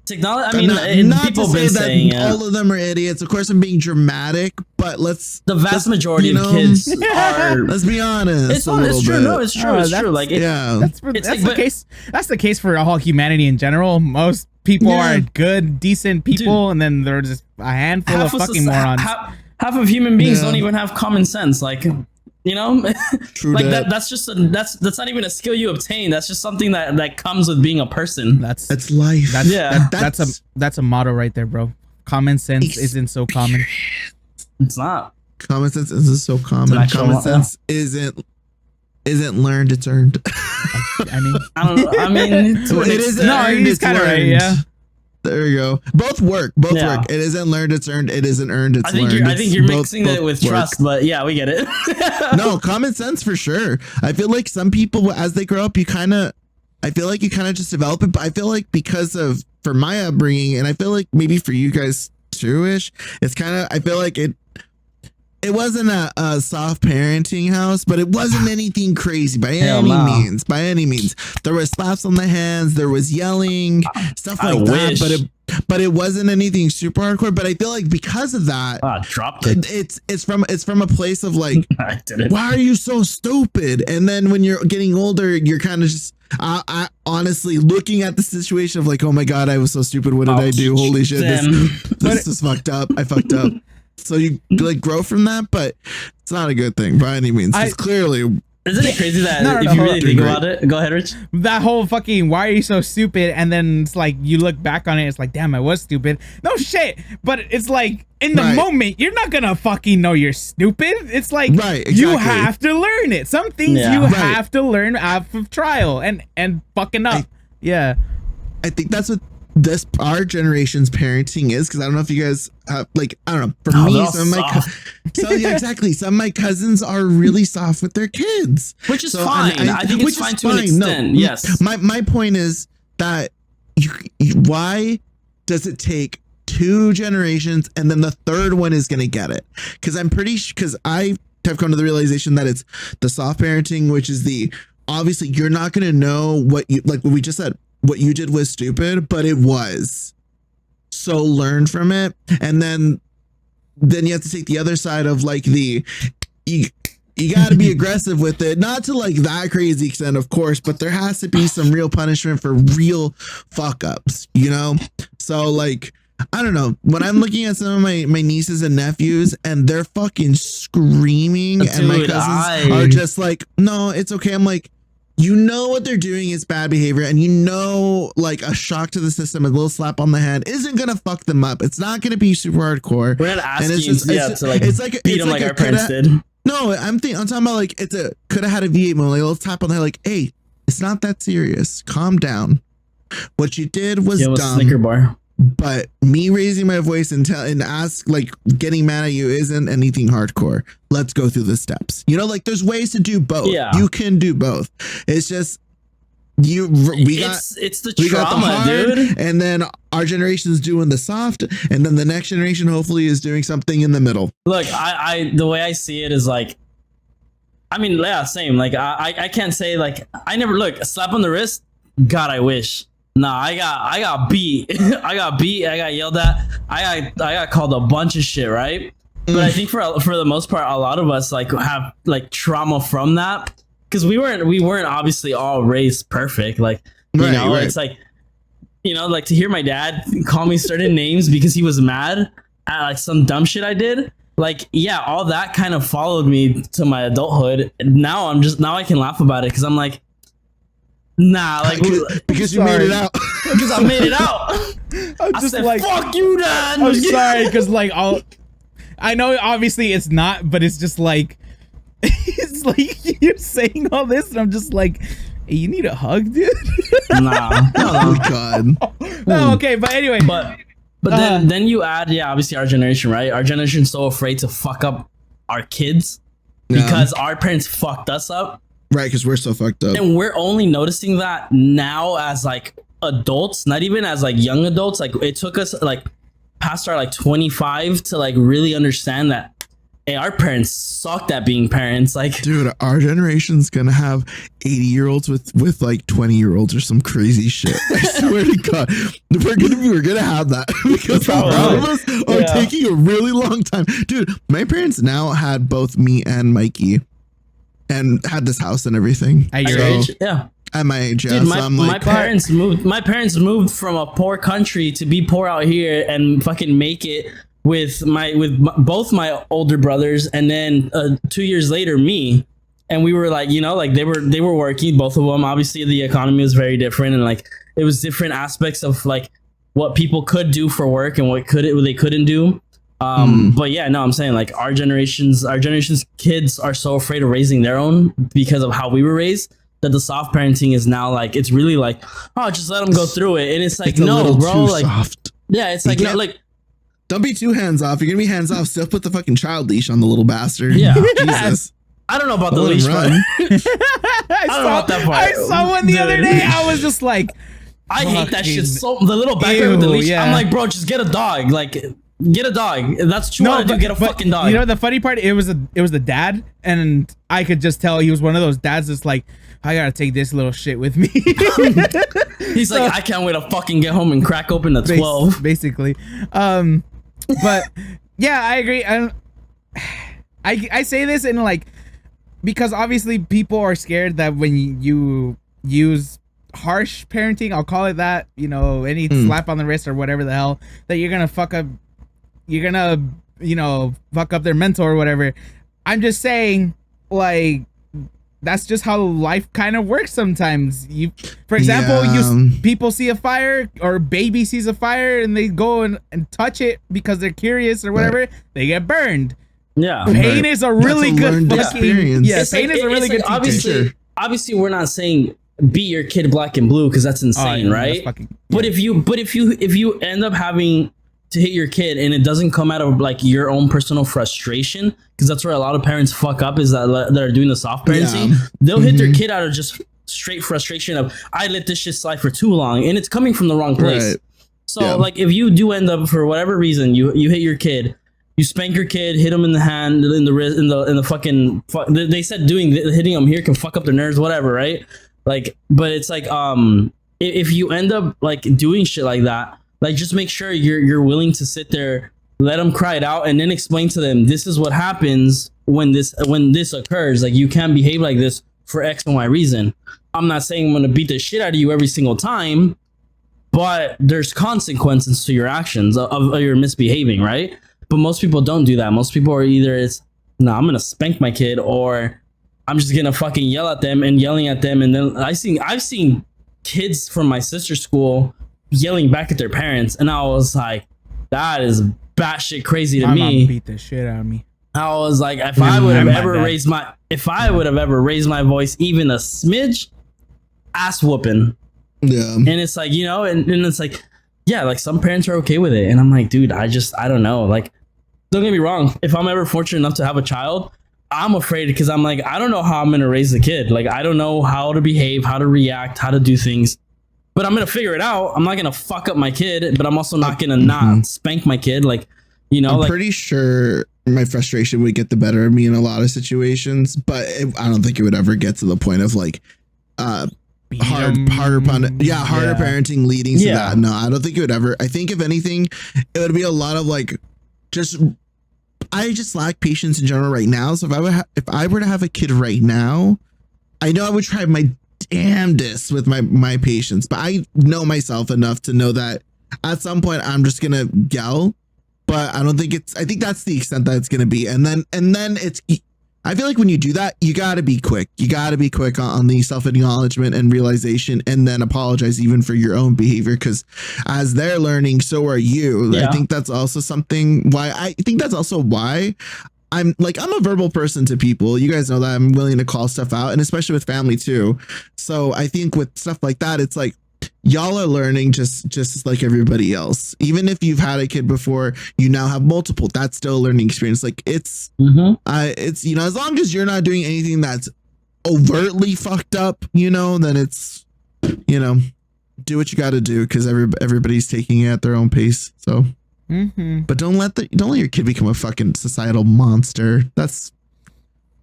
Speaker 3: Technology. I mean,
Speaker 1: not
Speaker 3: people
Speaker 1: to say
Speaker 3: been
Speaker 1: that
Speaker 3: saying
Speaker 1: all of them are idiots. Of course, I'm being dramatic, but
Speaker 3: the vast majority of kids are.
Speaker 1: Let's be honest.
Speaker 3: It's true. No, it's true. It's true. Like
Speaker 2: that's the case. That's the case for all humanity in general. Most people are good, decent people, and then there's just a handful of fucking morons.
Speaker 3: Half of human beings don't even have common sense. Like.
Speaker 1: True
Speaker 3: like that's just that's not even a skill you obtain. That's just something that comes with being a person.
Speaker 1: That's life.
Speaker 2: That's a motto right there, bro. Common sense isn't so common.
Speaker 3: It's not.
Speaker 1: Common sense is so common. Common sense isn't learned, it's earned.
Speaker 2: I mean,
Speaker 3: I don't know. I mean,
Speaker 1: it isn't earned,
Speaker 2: he's
Speaker 1: it's
Speaker 2: kind of right.
Speaker 1: learned.
Speaker 2: Yeah.
Speaker 1: There you go. Both work. Both work. It isn't learned, it's earned. It isn't earned, it's learned.
Speaker 3: I think you're mixing it with trust, but yeah, we get it.
Speaker 1: No, common sense for sure. I feel like some people, as they grow up, I feel like you kind of just develop it. But I feel like for my upbringing, and I feel like maybe for you guys too-ish, it's kind of, I feel like it wasn't a soft parenting house, but it wasn't anything crazy by any means. By any means, there was slaps on the hands, there was yelling, stuff like that. But it wasn't anything super hardcore. But I feel like because of that,
Speaker 3: dropped it.
Speaker 1: It's from a place of like, why are you so stupid? And then when you're getting older, you're kind of just. I honestly looking at the situation of like, oh my god, I was so stupid. What did I do? Holy shit, this is fucked up. I fucked up. So you like grow from that, but it's not a good thing by any means. It's clearly.
Speaker 3: Isn't it crazy that if you really think about it? Go ahead, Rich.
Speaker 2: That whole fucking why are you so stupid? And then it's like you look back on it, it's like, damn, I was stupid. No shit. But it's like in the moment, you're not gonna fucking know you're stupid. It's like you have to learn it. Some things you have to learn out of trial and fucking up.
Speaker 1: I think that's what our generation's parenting is, because I don't know if you guys have, like, I don't know, for me, some of my exactly, some of my cousins are really soft with their kids,
Speaker 3: which is fine. I think it's fine to an extent.
Speaker 1: No,
Speaker 3: yes,
Speaker 1: my point is that why does it take 2 generations and then the third one is going to get it? Because I have come to the realization that it's the soft parenting, which is obviously you're not going to know what we just said. What you did was stupid, but it was. So learn from it. And then you have to take the other side of like you got to be aggressive with it. Not to like that crazy extent, of course, but there has to be some real punishment for real fuck ups, you know? So like, I don't know. When I'm looking at some of my nieces and nephews and they're fucking screaming, and my cousins are just like, no, it's okay. I'm like, you know what they're doing is bad behavior, and you know, like a shock to the system, a little slap on the hand isn't gonna fuck them up. It's not gonna be super hardcore.
Speaker 3: We're not asking to like beat them like our parents did.
Speaker 1: No, I'm talking about like could have had a V8 moment, like a little tap on the head, like, hey, it's not that serious. Calm down. What you did was dumb.
Speaker 3: Snicker bar.
Speaker 1: But me raising my voice and getting mad at you isn't anything hardcore. Let's go through the steps. You know, like there's ways to do both. Yeah. You can do both. It's just it's the trauma, dude. And then our generation's doing the soft, and then the next generation hopefully is doing something in the middle.
Speaker 3: Look, I the way I see it is like, I mean, yeah, same. Like I can't say like I never a slap on the wrist. God, I wish. Nah, I got beat. I got yelled at. I got called a bunch of shit, right? But I think for the most part, a lot of us like have like trauma from that, because we weren't obviously all raised perfect. Like it's like, you know, like to hear my dad call me certain names because he was mad at like some dumb shit I did. Like, yeah, all that kind of followed me to my adulthood. And now I can laugh about it because I'm like, nah, like
Speaker 1: because you made it out.
Speaker 3: Because I made it out. I just said, like, fuck you, Dad.
Speaker 2: I'm sorry, because like I know obviously it's not, but it's just like it's like you're saying all this, and I'm just like, hey, you need a hug, dude.
Speaker 3: Nah.
Speaker 1: Oh God.
Speaker 2: No, okay, but anyway,
Speaker 3: but then you add, obviously our generation, right? Our generation's so afraid to fuck up our kids because our parents fucked us up.
Speaker 1: Right, because we're so fucked up.
Speaker 3: And we're only noticing that now as like adults, not even as like young adults. Like it took us like past our like 25 to like really understand that, hey, our parents sucked at being parents. Like,
Speaker 1: dude, our generation's gonna have 80-year-olds with like 20-year-olds or some crazy shit. I swear to God, we're gonna have that because a lot of us are taking a really long time. Dude, my parents now had both me and Mikey. And had this house and everything.
Speaker 3: At your age? Yeah.
Speaker 1: At my age, yeah.
Speaker 3: Dude,
Speaker 1: so I'm like,
Speaker 3: my parents moved from a poor country to be poor out here and fucking make it with both my older brothers, and then 2 years later me. And we were like, you know, like they were working, both of them. Obviously the economy was very different, and like it was different aspects of like what people could do for work and what they couldn't do. But yeah, no, I'm saying like our generation's kids are so afraid of raising their own because of how we were raised, that the soft parenting is now like, it's really like, oh, just let them go through it. And it's like, no, bro, like, soft. Yeah, it's like, no, like,
Speaker 1: don't be too hands off. You're gonna be hands off. Still put the fucking child leash on the little bastard.
Speaker 3: Yeah,
Speaker 1: Jesus.
Speaker 3: I don't know about the leash part. I don't know about that part.
Speaker 2: I saw one the other day. I was just like,
Speaker 3: I hate that shit. So the little backpack with the leash. Yeah. I'm like, bro, just get a dog. Like, get a dog. That's what you want to do. Get a fucking dog.
Speaker 2: You know the funny part? It was the dad, and I could just tell he was one of those dads that's like, I gotta take this little shit with me.
Speaker 3: He's like, I can't wait to fucking get home and crack open the 12.
Speaker 2: Basically. But yeah, I agree. I say this in like, because obviously people are scared that when you use harsh parenting, I'll call it that, you know, any slap on the wrist or whatever the hell, that you're gonna fuck up their mental or whatever. I'm just saying, like, that's just how life kind of works sometimes. For example, people see a fire, or baby sees a fire, and they go and touch it because they're curious or whatever. Right. They get burned.
Speaker 3: Yeah,
Speaker 2: pain is a really good experience. Yeah, pain is a really good
Speaker 3: teacher. Obviously, we're not saying beat your kid black and blue because that's insane, right? But if you end up having to hit your kid and it doesn't come out of like your own personal frustration, because that's where a lot of parents fuck up, is that they're doing the soft parenting. They'll hit their kid out of just straight frustration of, I let this shit slide for too long, and it's coming from the wrong place. Right. So like, if you do end up, for whatever reason, you hit your kid, you spank your kid, hit him in the hand, in the wrist, in the fucking. They said hitting them here can fuck up their nerves, whatever, right? Like, but it's like, if you end up like doing shit like that, like, just make sure you're willing to sit there, let them cry it out, and then explain to them, this is what happens when this occurs. Like, you can't behave like this for X and Y reason. I'm not saying I'm gonna beat the shit out of you every single time, but there's consequences to your actions of your misbehaving, right? But most people don't do that. Most people are either I'm gonna spank my kid, or I'm just gonna fucking yell at them and yelling at them. And then I've seen kids from my sister's school yelling back at their parents, and I was like, that is batshit crazy to me.
Speaker 2: My mom beat the shit out of me.
Speaker 3: I was like, if I would have ever raised my voice even a smidge, ass whooping. Yeah. And it's like, you know, and it's like, yeah, like, some parents are okay with it, and I'm like, dude, I don't know. Like, don't get me wrong, if I'm ever fortunate enough to have a child, I'm afraid, because I'm like, I don't know how I'm gonna raise the kid. Like, I don't know how to behave, how to react, how to do things. But I'm gonna figure it out. I'm not gonna fuck up my kid, but I'm also not gonna not spank my kid. Like, you know,
Speaker 1: I'm pretty sure my frustration would get the better of me in a lot of situations, but I don't think it would ever get to the point of like harder parenting leading to that. No, I don't think it would ever. I think if anything, it would be a lot of like, I just lack patience in general right now. So if I were to have a kid right now, I know I would try my damnedest with my patience, but I know myself enough to know that at some point I'm just gonna yell. But I don't think I think that's the extent that it's gonna be. And then I feel like when you do that, you gotta be quick. You gotta be quick on the self-acknowledgement and realization, and then apologize even for your own behavior, because as they're learning, so are you. I think that's also why I'm a verbal person to people. You guys know that I'm willing to call stuff out, and especially with family too. So I think with stuff like that, it's like, y'all are learning just like everybody else. Even if you've had a kid before, you now have multiple. That's still a learning experience. Like, it's you know, as long as you're not doing anything that's overtly fucked up, you know, then it's, you know, do what you got to do, because everybody's taking it at their own pace. So. But don't let your kid become a fucking societal monster. That's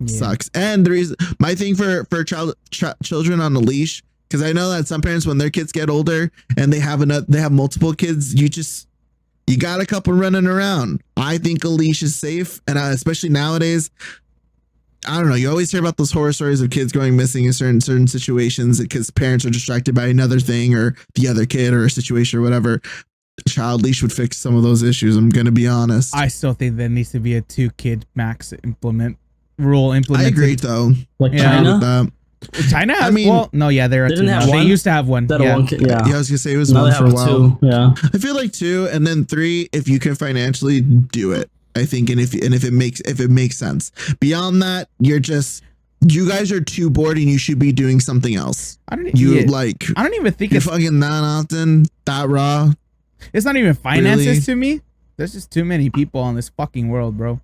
Speaker 1: sucks. And the reason, my thing for children on a leash, because I know that some parents, when their kids get older and they have multiple kids, you got a couple running around. I think a leash is safe, and especially nowadays. I don't know. You always hear about those horror stories of kids going missing in certain situations because parents are distracted by another thing or the other kid or a situation or whatever. Child leash would fix some of those issues. I'm gonna be honest.
Speaker 2: I still think there needs to be a 2-kid max rule implemented.
Speaker 1: I agree though.
Speaker 3: Like China.
Speaker 2: China has, they're
Speaker 3: didn't have
Speaker 2: they
Speaker 3: one?
Speaker 2: used to have one.
Speaker 3: Yeah.
Speaker 1: I was gonna say it was
Speaker 3: Now
Speaker 1: one
Speaker 3: they
Speaker 1: for a
Speaker 3: have
Speaker 1: while.
Speaker 3: two. Yeah.
Speaker 1: I feel like 2, and then 3 if you can financially do it. I think, and if it makes sense. Beyond that, you guys are too bored, and you should be doing something else.
Speaker 2: I don't even think
Speaker 1: you're
Speaker 2: it's
Speaker 1: fucking that often, that raw.
Speaker 2: It's not even finances
Speaker 1: Really?
Speaker 2: to me. There's just too many people on this fucking world, bro.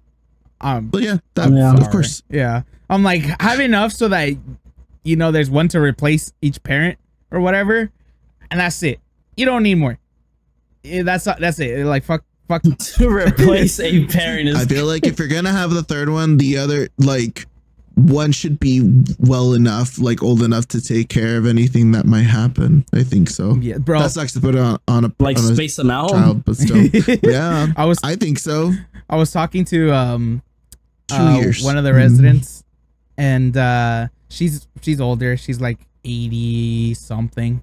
Speaker 1: But yeah, of course.
Speaker 2: Yeah, I'm like, have enough so that there's one to replace each parent or whatever, and that's it. You don't need more. Yeah, that's it. Like fuck.
Speaker 3: To replace a parent is.
Speaker 1: I feel like if you're gonna have the third one, the other one should be well enough, old enough to take care of anything that might happen. I think so.
Speaker 2: Yeah, bro.
Speaker 1: That sucks to put it on a
Speaker 3: space them out.
Speaker 1: child, but still, yeah. I think so.
Speaker 2: I was talking to
Speaker 1: 2 years.
Speaker 2: one of the residents, and she's older. She's like 80 something.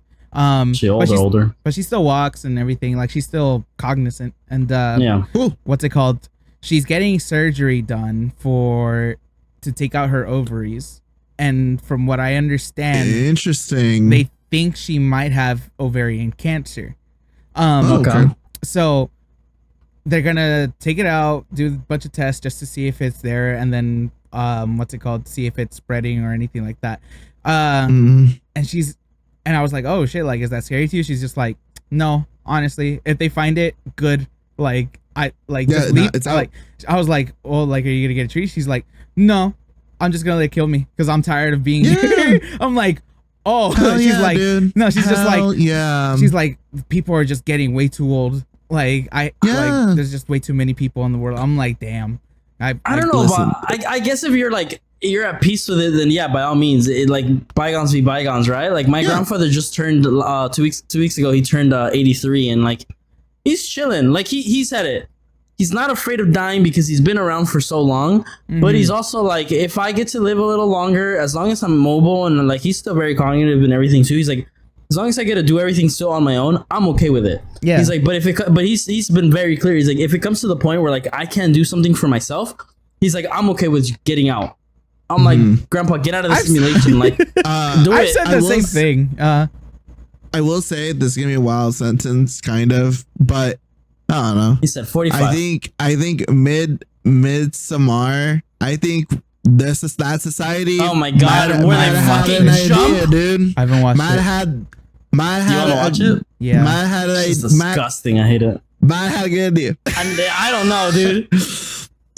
Speaker 3: She's older,
Speaker 2: but she still walks and everything. Like, she's still cognizant. And
Speaker 1: Cool.
Speaker 2: what's it called? She's getting surgery done to take out her ovaries. And from what I understand,
Speaker 1: interesting.
Speaker 2: they think she might have ovarian cancer.
Speaker 1: Okay.
Speaker 2: So they're gonna take it out, do a bunch of tests just to see if it's there, and then see if it's spreading or anything like that. And I was like, oh shit, like, is that scary to you? She's just like, no, honestly, if they find it, good. Like, just leave. I was like, oh, like, are you gonna get a treat? She's like, no, I'm just gonna let it kill me because I'm tired of being here. I'm like, oh, she's like, dude. No, she's just like,
Speaker 1: yeah.
Speaker 2: She's like, people are just getting way too old. Like, there's just way too many people in the world. I'm like, damn.
Speaker 3: I don't know about. I guess if you're at peace with it, then yeah, by all means, bygones be bygones, right? Like, my grandfather just turned 2 weeks ago. He turned 83, and he's chilling. Like, he said it. He's not afraid of dying because he's been around for so long. Mm-hmm. But he's also like, if I get to live a little longer, as long as I'm mobile and he's still very cognitive and everything too. He's like, as long as I get to do everything still on my own, I'm okay with it. Yeah. He's like, but he's been very clear. He's like, if it comes to the point where I can't do something for myself, he's like, I'm okay with getting out. I'm like, Grandpa, get out of the simulation. Do it.
Speaker 2: I said the same thing.
Speaker 1: I will say this is gonna be a wild sentence, kind of, but I don't know.
Speaker 3: He said 45.
Speaker 1: I think Midsommar. I think this is that society.
Speaker 3: Oh my god, where they fucking jump,
Speaker 1: dude.
Speaker 2: I haven't watched it.
Speaker 3: You wanna watch it?
Speaker 2: Yeah.
Speaker 3: It's disgusting. I hate it.
Speaker 1: Matt had a good idea.
Speaker 3: I don't know, dude.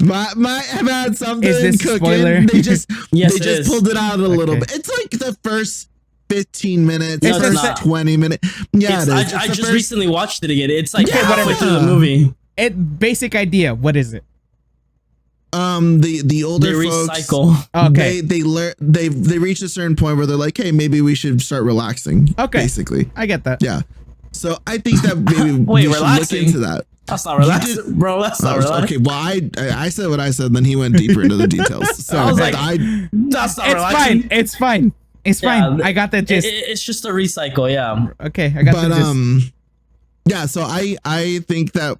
Speaker 1: Might have had something
Speaker 2: is this
Speaker 1: cooking.
Speaker 2: Spoiler?
Speaker 1: They just
Speaker 3: yes,
Speaker 1: pulled it out a little bit. It's like the first 15 minutes,
Speaker 3: no,
Speaker 1: the first 20 minutes. Yeah, it is.
Speaker 3: I just recently watched it again. It's halfway through the movie.
Speaker 2: Basic idea. What is it?
Speaker 1: The older
Speaker 3: they
Speaker 1: folks,
Speaker 3: recycle.
Speaker 1: Okay, they reach a certain point where they're like, hey, maybe we should start relaxing.
Speaker 2: Okay,
Speaker 1: basically,
Speaker 2: I get that.
Speaker 1: Yeah, so I think that maybe we should look into that.
Speaker 3: That's not relaxing, bro. That's not relaxing.
Speaker 1: Okay, well, I said what I said, then he went deeper into the details. So
Speaker 3: I was like, that's not relaxing.
Speaker 2: It's fine. I got that gist.
Speaker 3: It's just a recycle, yeah.
Speaker 2: Okay, I got the gist.
Speaker 1: Yeah, so I think that,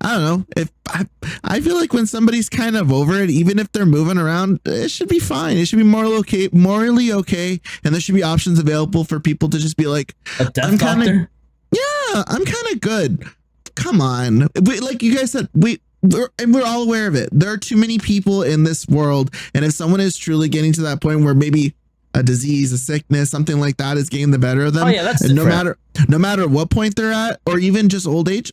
Speaker 1: I don't know, if I feel like when somebody's kind of over it, even if they're moving around, it should be fine. It should be morally okay, and there should be options available for people to just be like,
Speaker 3: a death doctor?
Speaker 1: I'm kind of good. Come on. Like you guys said, we're all aware of it. There are too many people in this world, and if someone is truly getting to that point where maybe a disease, a sickness, something like that is getting the better of them,
Speaker 3: that's
Speaker 1: and no matter what point they're at, or even just old age,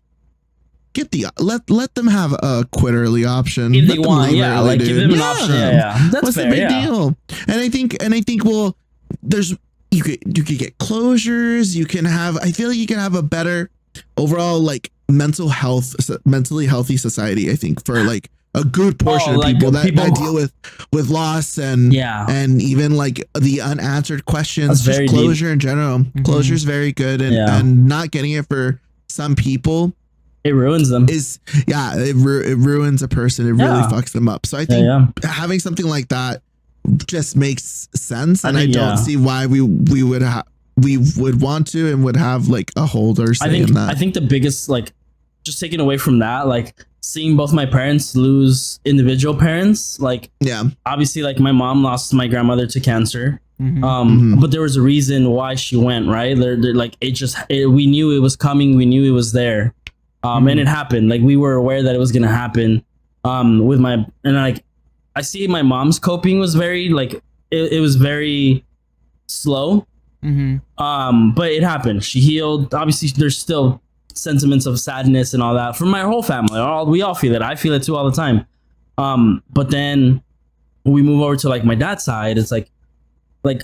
Speaker 1: let them have a quit early option.
Speaker 3: If they want, early, give them an option. Yeah. That's
Speaker 1: what's
Speaker 3: fair,
Speaker 1: the big deal? And I think well, there's you could get closures. You can have. I feel like you can have a better overall mentally healthy society. I think for a good portion of people that deal with loss and even the unanswered questions. Just closure deep. In general. Mm-hmm. Closure is very good, and not getting it for some people,
Speaker 3: it ruins them.
Speaker 1: It ruins a person. It really fucks them up. So I think having something like that just makes sense, and I don't see why we would want to and would have a hold or say in that.
Speaker 3: I think the biggest just taking away from that, seeing both my parents lose individual parents, obviously my mom lost my grandmother to cancer, But there was a reason why she went, right? Like we knew it was coming. We knew it was there. And it happened. Like we were aware that it was going to happen. I see my mom's coping was very like, it was very slow. But it happened. She healed. Obviously there's still sentiments of sadness and all that from my whole family. We all feel it. I feel it too all the time. But then when we move over to like my dad's side, it's like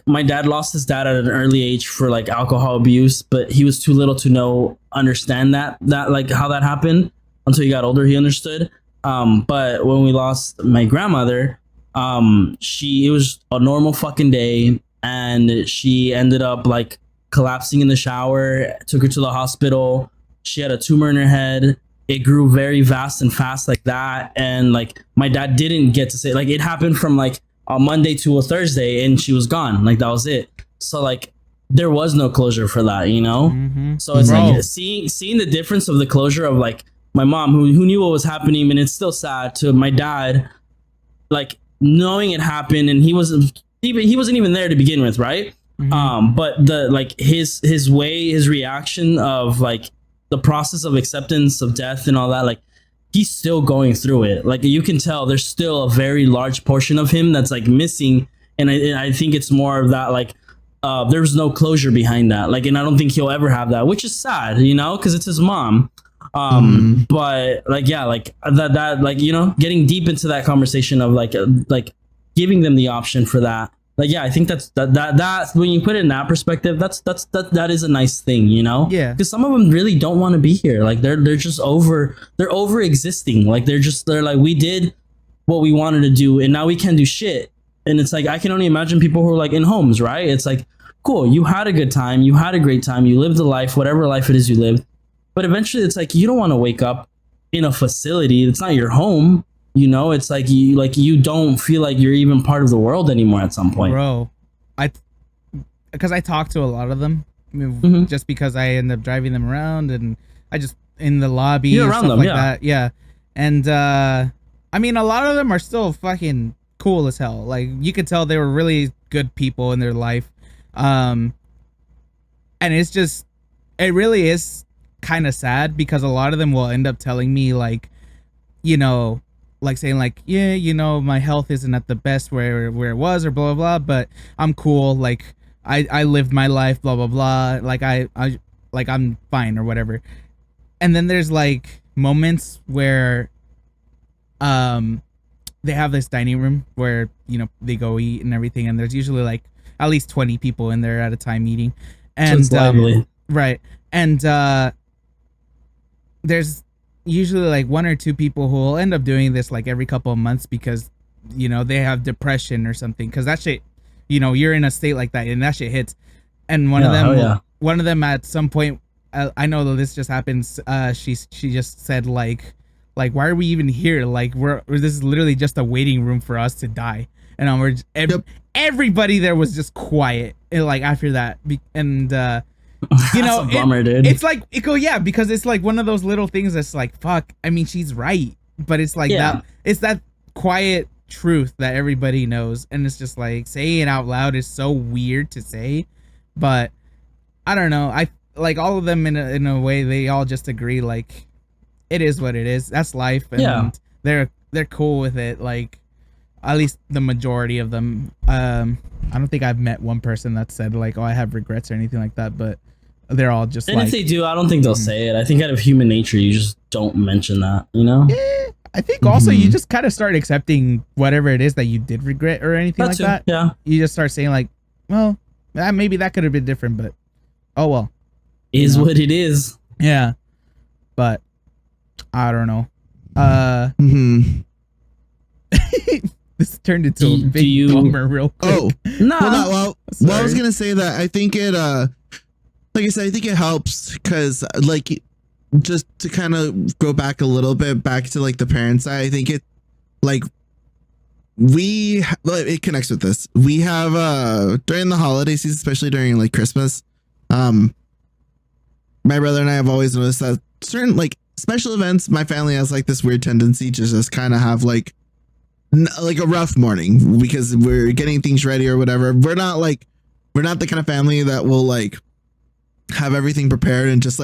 Speaker 3: my dad lost his dad at an early age for like alcohol abuse, but he was too little to understand that like how that happened. Until he got older, he understood. But when we lost my grandmother, it was a normal fucking day, and she ended up like collapsing in the shower. Took her to the hospital. She had a tumor in her head. It grew very vast and fast like that, and like my dad didn't get to say, like, it happened from like a Monday to a Thursday, and she was gone. Like that was it. So like there was no closure for that, you know. So it's like seeing the difference of the closure of like my mom who knew what was happening, and it's still sad, to my dad like knowing it happened, and he wasn't even there to begin with, right? But the like his reaction of like the process of acceptance of death and all that, like he's still going through it. Like you can tell there's still a very large portion of him that's like missing, and I think it's more of that like there's no closure behind that, like, and I don't think he'll ever have that, which is sad, you know, because it's his mom. But like, yeah, like that like, you know, getting deep into that conversation of like giving them the option for that. Like, yeah, I think that's when you put it in that perspective, that is a nice thing, you know?
Speaker 2: Yeah.
Speaker 3: Because some of them really don't want to be here. Like they're just over existing. Like they're like, we did what we wanted to do, and now we can't do shit. And it's like, I can only imagine people who are like in homes, right? It's like, cool, you had a good time, you had a great time, you lived a life, whatever life it is you lived. But eventually it's like, you don't want to wake up in a facility. It's not your home. You know, it's like you don't feel like you're even part of the world anymore at some point.
Speaker 2: Bro, because I talk to a lot of them, just because I end up driving them around, and I just in the lobby and stuff like that. Yeah. And I mean, a lot of them are still fucking cool as hell. Like you could tell they were really good people in their life. And it really is kind of sad, because a lot of them will end up telling me like, you know, like saying like, yeah, you know, my health isn't at the best where it was, or blah blah blah, but I'm cool, like I lived my life, blah blah blah, like I like I'm fine or whatever. And then there's like moments where they have this dining room where, you know, they go eat and everything, and there's usually like at least 20 people in there at a time eating. And right. And there's usually like one or two people who will end up doing this like every couple of months, because, you know, they have depression or something, because that shit, you know, you're in a state like that and that shit hits. And one of them at some point, I know that this just happens, she just said like why are we even here, like this is literally just a waiting room for us to die. And everybody there was just quiet, like after that. And you know,
Speaker 3: that's a bummer, dude.
Speaker 2: It's like because it's like one of those little things that's like, fuck, I mean, she's right, but it's like it's that quiet truth that everybody knows, and it's just like saying it out loud is so weird to say. But I don't know, I like all of them in a way, they all just agree like it is what it is, that's life, and they're cool with it, like at least the majority of them. I don't think I've met one person that said like, oh, I have regrets or anything like that, but they're all just
Speaker 3: and if they do, I don't think they'll say it. I think out of human nature, you just don't mention that, you know?
Speaker 2: Yeah, I think also you just kind of start accepting whatever it is that you did regret or anything like that.
Speaker 3: Yeah.
Speaker 2: You just start saying like, well, maybe that could have been different, but oh well.
Speaker 3: Is what it is.
Speaker 2: Yeah. But I don't know. This turned into a big bummer real quick.
Speaker 1: Oh, no. Well, I was going to say that I think it, like I said, I think it helps because, like, just to kind of go back a little bit back to like the parent side, I think it, like, it connects with this. We have during the holiday season, especially during like Christmas, my brother and I have always noticed that certain like special events, my family has like this weird tendency to just kind of have like like a rough morning because we're getting things ready or whatever. We're not the kind of family that will like have everything prepared and just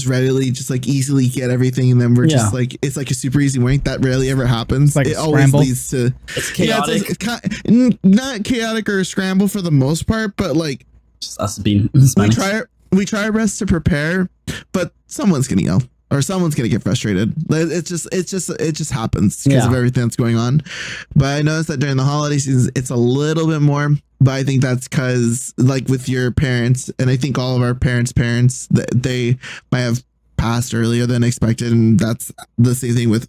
Speaker 1: readily, just like easily get everything, and then we're just like, it's like a super easy morning. That rarely ever happens. Like it always leads to
Speaker 3: it's chaotic.
Speaker 1: It's not chaotic or a scramble for the most part, but like
Speaker 3: just us being
Speaker 1: we try our best to prepare, but someone's gonna yell or someone's gonna get frustrated. It just happens because of everything that's going on. But I noticed that during the holiday season, it's a little bit more. But I think that's because, like, with your parents, and I think all of our parents, they might have passed earlier than expected, and that's the same thing with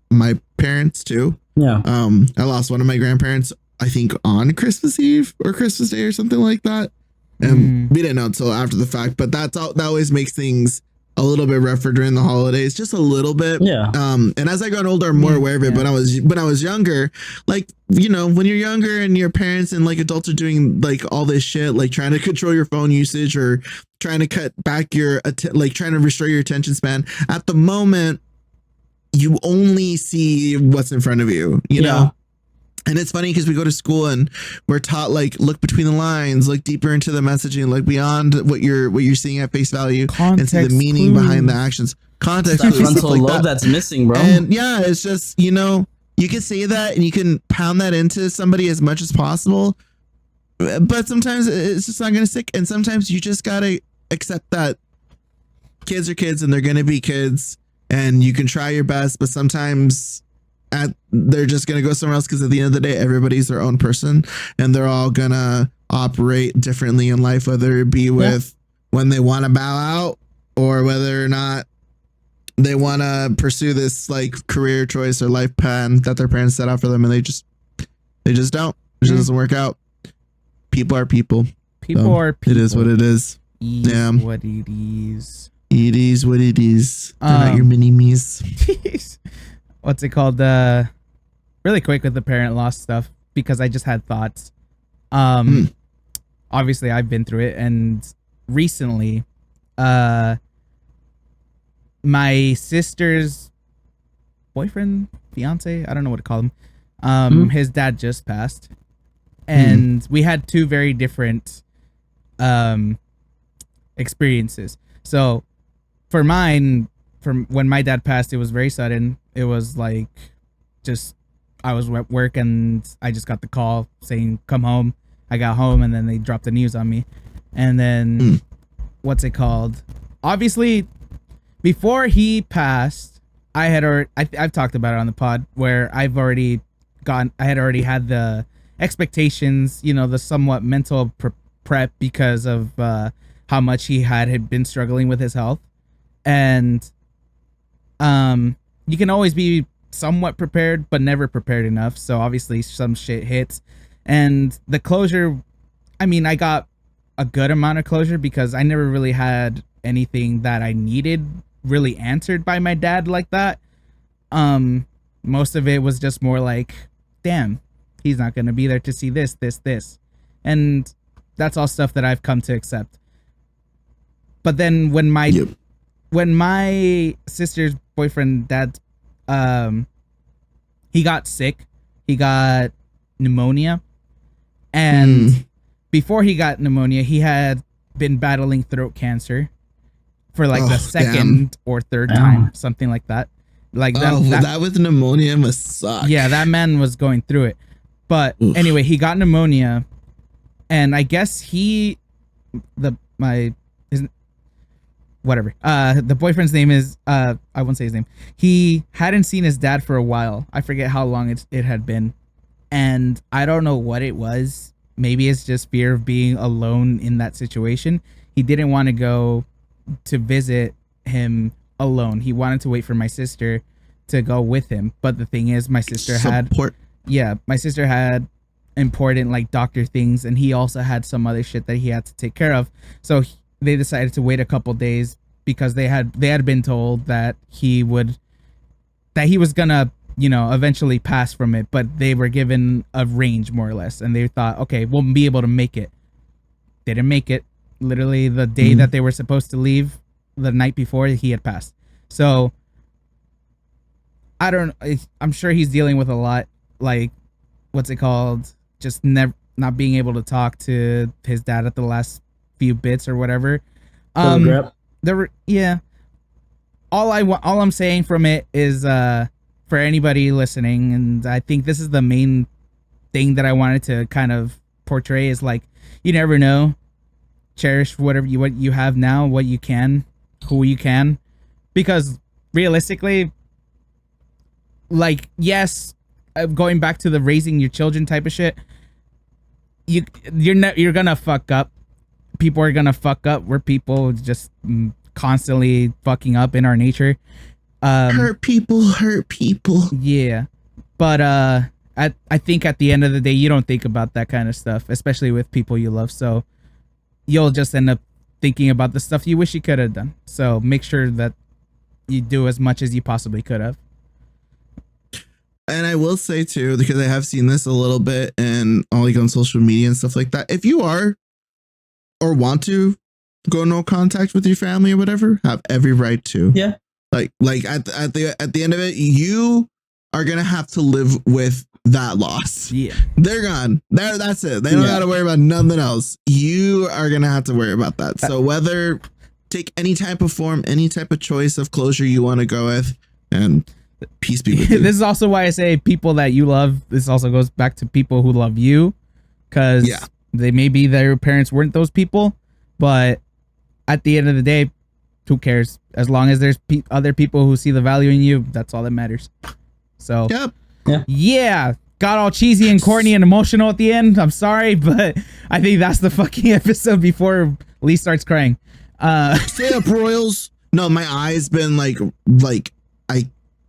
Speaker 1: my parents too.
Speaker 3: Yeah.
Speaker 1: I lost one of my grandparents, I think, on Christmas Eve or Christmas Day or something like that, and we didn't know until after the fact. But that always makes things a little bit rougher during the holidays, just a little bit.
Speaker 3: Yeah.
Speaker 1: And as I got older, I'm more aware of it. But when I was younger, like, you know, when you're younger and your parents and like adults are doing like all this shit, like trying to control your phone usage or trying to cut back your trying to restore your attention span, at the moment you only see what's in front of you, you know. And it's funny because we go to school and we're taught, like, look between the lines, look deeper into the messaging, like beyond what you're seeing at face value, and see the meaning behind the actions. Context,
Speaker 3: that frontal lobe that's missing, bro.
Speaker 1: And yeah, it's just, you know, you can say that and you can pound that into somebody as much as possible, but sometimes it's just not going to stick. And sometimes you just gotta accept that kids are kids and they're going to be kids, and you can try your best, but sometimes they're just going to go somewhere else, because at the end of the day, everybody's their own person and they're all going to operate differently in life, whether it be with when they want to bow out or whether or not they want to pursue this like career choice or life plan that their parents set out for them, and they just don't. It just doesn't work out. People are people.
Speaker 2: People are people.
Speaker 1: It is what it is.
Speaker 2: Yeah. What it is.
Speaker 1: It is what it is. They're not your mini me's.
Speaker 2: What's it called? Really quick with the parent loss stuff, because I just had thoughts. Obviously I've been through it, and recently, my sister's boyfriend, fiance, I don't know what to call him. His dad just passed, and we had two very different experiences. So for mine, from when my dad passed, it was very sudden. It was like, just, I was at work and I just got the call saying, come home. I got home and then they dropped the news on me. And then, what's it called? Obviously, before he passed, I've talked about it on the pod, where I had already had the expectations, you know, the somewhat mental prep because of how much he had been struggling with his health. And you can always be somewhat prepared, but never prepared enough. So obviously some shit hits, and the closure, I mean, I got a good amount of closure because I never really had anything that I needed really answered by my dad like that. Most of it was just more like, damn, he's not going to be there to see this. And that's all stuff that I've come to accept. But then when my sister's boyfriend dad, he got sick, he got pneumonia, and before he got pneumonia, he had been battling throat cancer for like the second or third time, something like that. Like that
Speaker 1: with pneumonia must suck.
Speaker 2: Yeah, that man was going through it. But anyway, he got pneumonia, and I guess the boyfriend's name is I won't say his name. He hadn't seen his dad for a while. I forget how long it had been, and I don't know what it was. Maybe it's just fear of being alone in that situation. He didn't want to go to visit him alone. He wanted to wait for my sister to go with him. But the thing is, my sister had important like doctor things, and he also had some other shit that he had to take care of. So they decided to wait a couple days because they had been told that he was gonna, you know, eventually pass from it, but they were given a range more or less, and they thought, okay, we'll be able to make it. They didn't make it. Literally the day that they were supposed to leave, the night before, he had passed. So I'm sure he's dealing with a lot, like, what's it called? Just not being able to talk to his dad at the last few bits or whatever. Yeah. All I'm saying from it is, for anybody listening, and I think this is the main thing that I wanted to kind of portray, is like, you never know. Cherish what you have now, what you can, who you can, because realistically, like, yes, going back to the raising your children type of shit, you're gonna fuck up. People are gonna fuck up. We're people just constantly fucking up in our nature.
Speaker 1: Hurt people.
Speaker 2: Yeah, but I think at the end of the day, you don't think about that kind of stuff, especially with people you love. So you'll just end up thinking about the stuff you wish you could have done. So make sure that you do as much as you possibly could have.
Speaker 1: And I will say too, because I have seen this a little bit and like on social media and stuff like that, if you are or want to go no contact with your family or whatever, have every right to.
Speaker 3: Yeah.
Speaker 1: Like at the end of it, you are gonna have to live with that loss.
Speaker 2: Yeah.
Speaker 1: They're gone. That's it. They don't gotta worry about nothing else. You are gonna have to worry about that. So whether take any type of form, any type of choice of closure you want to go with, and peace be with you.
Speaker 2: This is also why I say people that you love. This also goes back to people who love you, because they maybe their parents weren't those people, but at the end of the day, who cares? As long as there's other people who see the value in you, that's all that matters. So yeah, got all cheesy and corny and emotional at the end. I'm sorry, but I think that's the fucking episode before Lee starts crying.
Speaker 1: Stay up, Royals. No, my eye's been like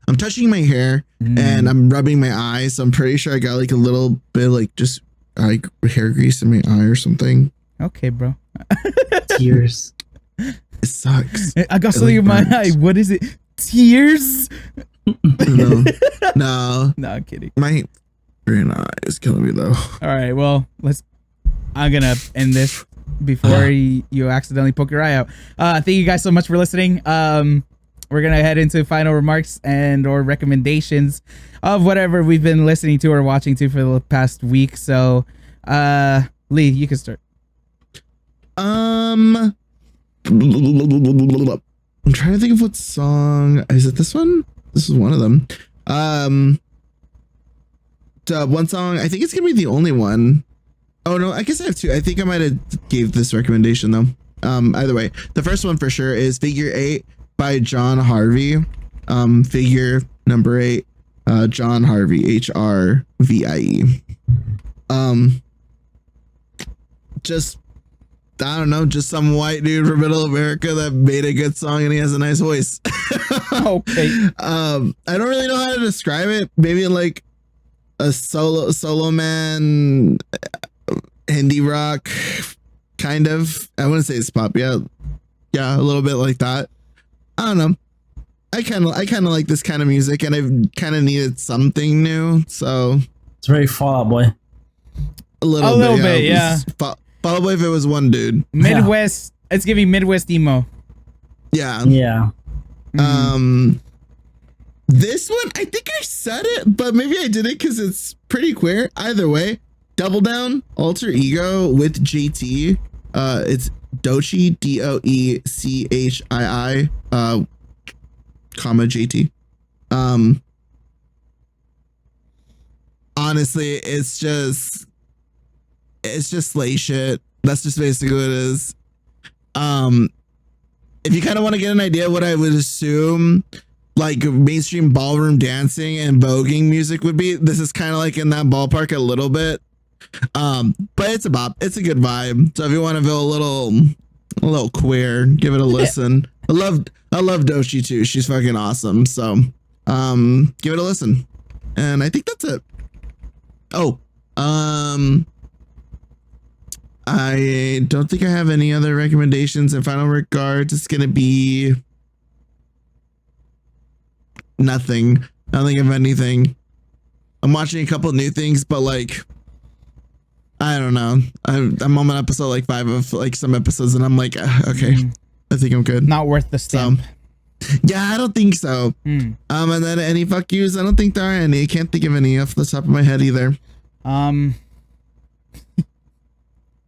Speaker 1: I'm touching my hair and I'm rubbing my eyes. So I'm pretty sure I got like a little bit like just like hair grease in my eye or something.
Speaker 2: Okay, bro.
Speaker 3: Tears.
Speaker 1: It sucks.
Speaker 2: I got something in my eye. What is it? Tears?
Speaker 1: No,
Speaker 2: I'm kidding.
Speaker 1: My brain eye is killing me though.
Speaker 2: All right, well, I'm gonna end this before you accidentally poke your eye out. Thank you guys so much for listening. We're gonna head into final remarks and or recommendations of whatever we've been listening to or watching to for the past week. So, Lee, you can start.
Speaker 1: I'm trying to think of what song is it. This one. This is one of them. One song. I think it's gonna be the only one. Oh no, I guess I have two. I think I might have gave this recommendation though. Either way, the first one for sure is Figure 8 by John Harvey. Figure number 8. John Harvey. HRVIE. Just I don't know, just some white dude from Middle America that made a good song and he has a nice voice.
Speaker 2: Okay.
Speaker 1: I don't really know how to describe it. Maybe like a solo man indie rock kind of. I wouldn't say it's pop. Yeah, a little bit like that. I don't know. I kind of like this kind of music, and I've kind of needed something new. So
Speaker 3: it's very Fall Out Boy.
Speaker 2: A little bit, yeah.
Speaker 1: Fall Out Boy if it was one dude.
Speaker 2: Midwest. Yeah. It's giving Midwest emo.
Speaker 1: Yeah.
Speaker 3: Yeah.
Speaker 1: This one, I think I said it, but maybe I didn't because it's pretty queer. Either way, Double Down, Alter Ego with JT. It's Doechii, DOECHII, comma JT. Honestly, it's just slay shit. That's just basically what it is. If you kind of want to get an idea what I would assume like mainstream ballroom dancing and voguing music would be, this is kind of like in that ballpark a little bit. But it's a bop. It's a good vibe. So if you want to feel a little queer, give it a listen. I love Doechii too. She's fucking awesome. So give it a listen. And I think that's it. Oh, I don't think I have any other recommendations in final regards. It's gonna be nothing. I don't think of anything. I'm watching a couple new things, but like I don't know. I'm on episode like 5 of like some episodes, and I'm like, okay, I think I'm good.
Speaker 2: Not worth the stamp.
Speaker 1: Yeah, I don't think so. And then any fuck yous, I don't think there are any. I can't think of any off the top of my head either.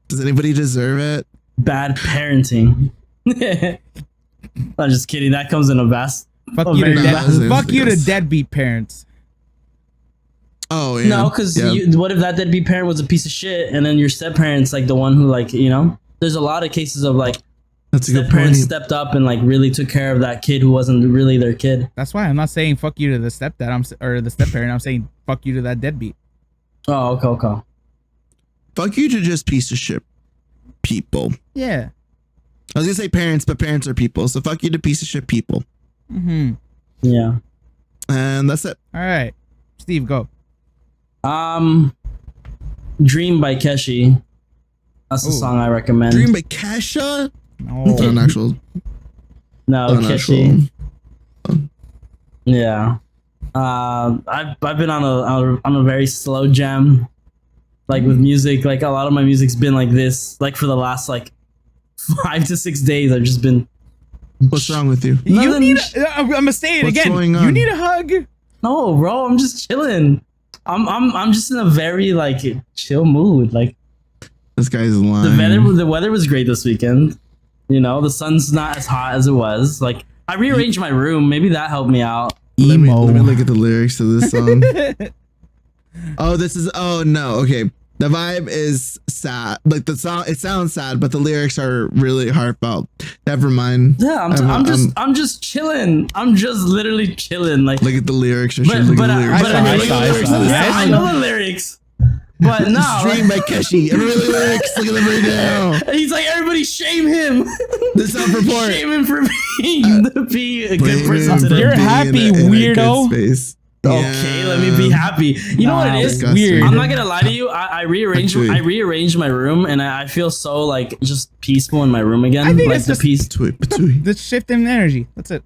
Speaker 1: Does anybody deserve it?
Speaker 3: Bad parenting. I'm just kidding. That comes in a vast.
Speaker 2: Fuck you to deadbeat parents.
Speaker 1: Oh yeah.
Speaker 3: No, because what if that deadbeat parent was a piece of shit, and then your step parent's like the one who, like, you know, there's a lot of cases of like step parents stepped up and like really took care of that kid who wasn't really their kid.
Speaker 2: That's why I'm not saying fuck you to the stepdad or the step parent. I'm saying fuck you to that deadbeat.
Speaker 3: Oh, okay.
Speaker 1: Fuck you to just piece of shit people.
Speaker 2: Yeah.
Speaker 1: I was gonna say parents, but parents are people. So fuck you to piece of shit people.
Speaker 3: Yeah.
Speaker 1: And that's it.
Speaker 2: All right, Steve, go.
Speaker 3: Dream by Keshi. That's the song I recommend.
Speaker 1: Dream by Kesha?
Speaker 2: No.
Speaker 1: Not an actual.
Speaker 3: No, Keshi. Yeah. I've been on a very slow jam, like with music. Like a lot of my music's been like this. Like for the last like 5 to 6 days, I've just been.
Speaker 1: What's wrong with you?
Speaker 2: You need. I'm gonna say it again. You need a hug.
Speaker 3: No, bro. I'm just chilling. I'm just in a very like chill mood. Like
Speaker 1: this guy's lying.
Speaker 3: The weather was great this weekend. You know, the sun's not as hot as it was. Like I rearranged my room. Maybe that helped me out.
Speaker 1: Emo. Let me look at the lyrics to this song. Oh no. Okay. The vibe is sad. Like the song, it sounds sad, but the lyrics are really heartfelt. Never mind.
Speaker 3: Yeah, I'm just chilling. I'm just literally chilling. Like
Speaker 1: look at the lyrics. I
Speaker 3: know the lyrics. But no,
Speaker 1: Dream by Keshi. Everybody lyrics. Look at them right now.
Speaker 3: He's like, everybody shame him.
Speaker 1: The self-report.
Speaker 3: Shame him for being a good person today.
Speaker 2: You're happy, weirdo.
Speaker 3: Okay, let me be happy. You know what it is?
Speaker 1: Disgusting.
Speaker 2: Weird.
Speaker 3: I'm not gonna lie to you. I rearranged my room, and I feel so like just peaceful in my room again.
Speaker 2: I think
Speaker 3: like
Speaker 2: it's
Speaker 3: the
Speaker 2: just
Speaker 3: peace.
Speaker 2: The shift in energy. That's it.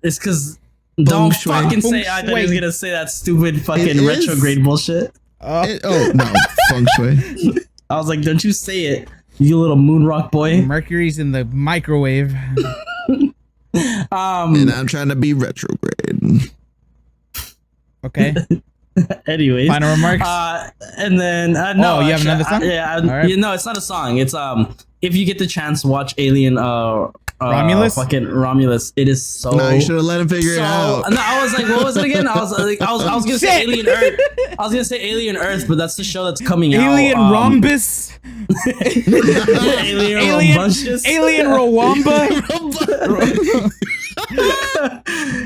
Speaker 3: It's because don't fucking say. I thought he was gonna say that stupid fucking retrograde bullshit.
Speaker 1: Oh no, feng shui.
Speaker 3: I was like, don't you say it, you little moon rock boy.
Speaker 2: Mercury's in the microwave.
Speaker 1: And I'm trying to be retrograde.
Speaker 2: Okay.
Speaker 3: Anyways,
Speaker 2: final remarks.
Speaker 3: And then no,
Speaker 2: you have another song?
Speaker 3: Yeah,
Speaker 2: right.
Speaker 3: No, it's not a song. It's if you get the chance, watch Alien.
Speaker 2: Romulus.
Speaker 3: Fucking Romulus. It is so.
Speaker 1: No, you should have let him figure it out.
Speaker 3: No, I was like, what was it again? I was gonna say Alien Earth. I was gonna say Alien Earth, but that's the show that's coming out.
Speaker 2: Alien Rhombus.
Speaker 3: Alien Rhombus.
Speaker 2: Alien Rwamba.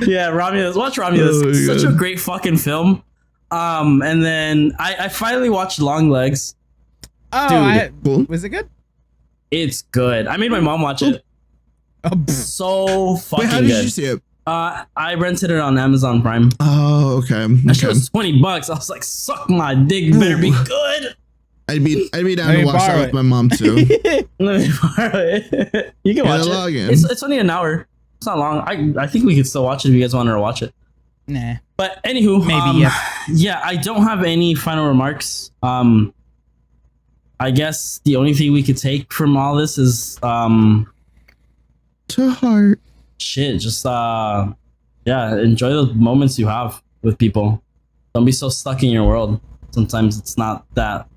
Speaker 3: Yeah, Romulus. Watch Romulus.
Speaker 1: Oh,
Speaker 3: Such a great fucking film. And then I finally watched Long Legs.
Speaker 2: Oh, dude, was it good?
Speaker 3: It's good. I made my mom watch it. So fucking good.
Speaker 1: How did you see it?
Speaker 3: I rented it on Amazon Prime.
Speaker 1: Oh, okay.
Speaker 3: That shit was $20. I was like, suck my dick, better be good.
Speaker 1: I'd be down to watch that with my mom too.
Speaker 3: Let me borrow it. You can watch it. It's only an hour. It's not long. I think we could still watch it if you guys wanted to watch it.
Speaker 2: Nah.
Speaker 3: But anywho,
Speaker 2: maybe
Speaker 3: yeah, I don't have any final remarks. I guess the only thing we could take from all this is
Speaker 1: to heart.
Speaker 3: Shit, just enjoy the moments you have with people. Don't be so stuck in your world. Sometimes it's not that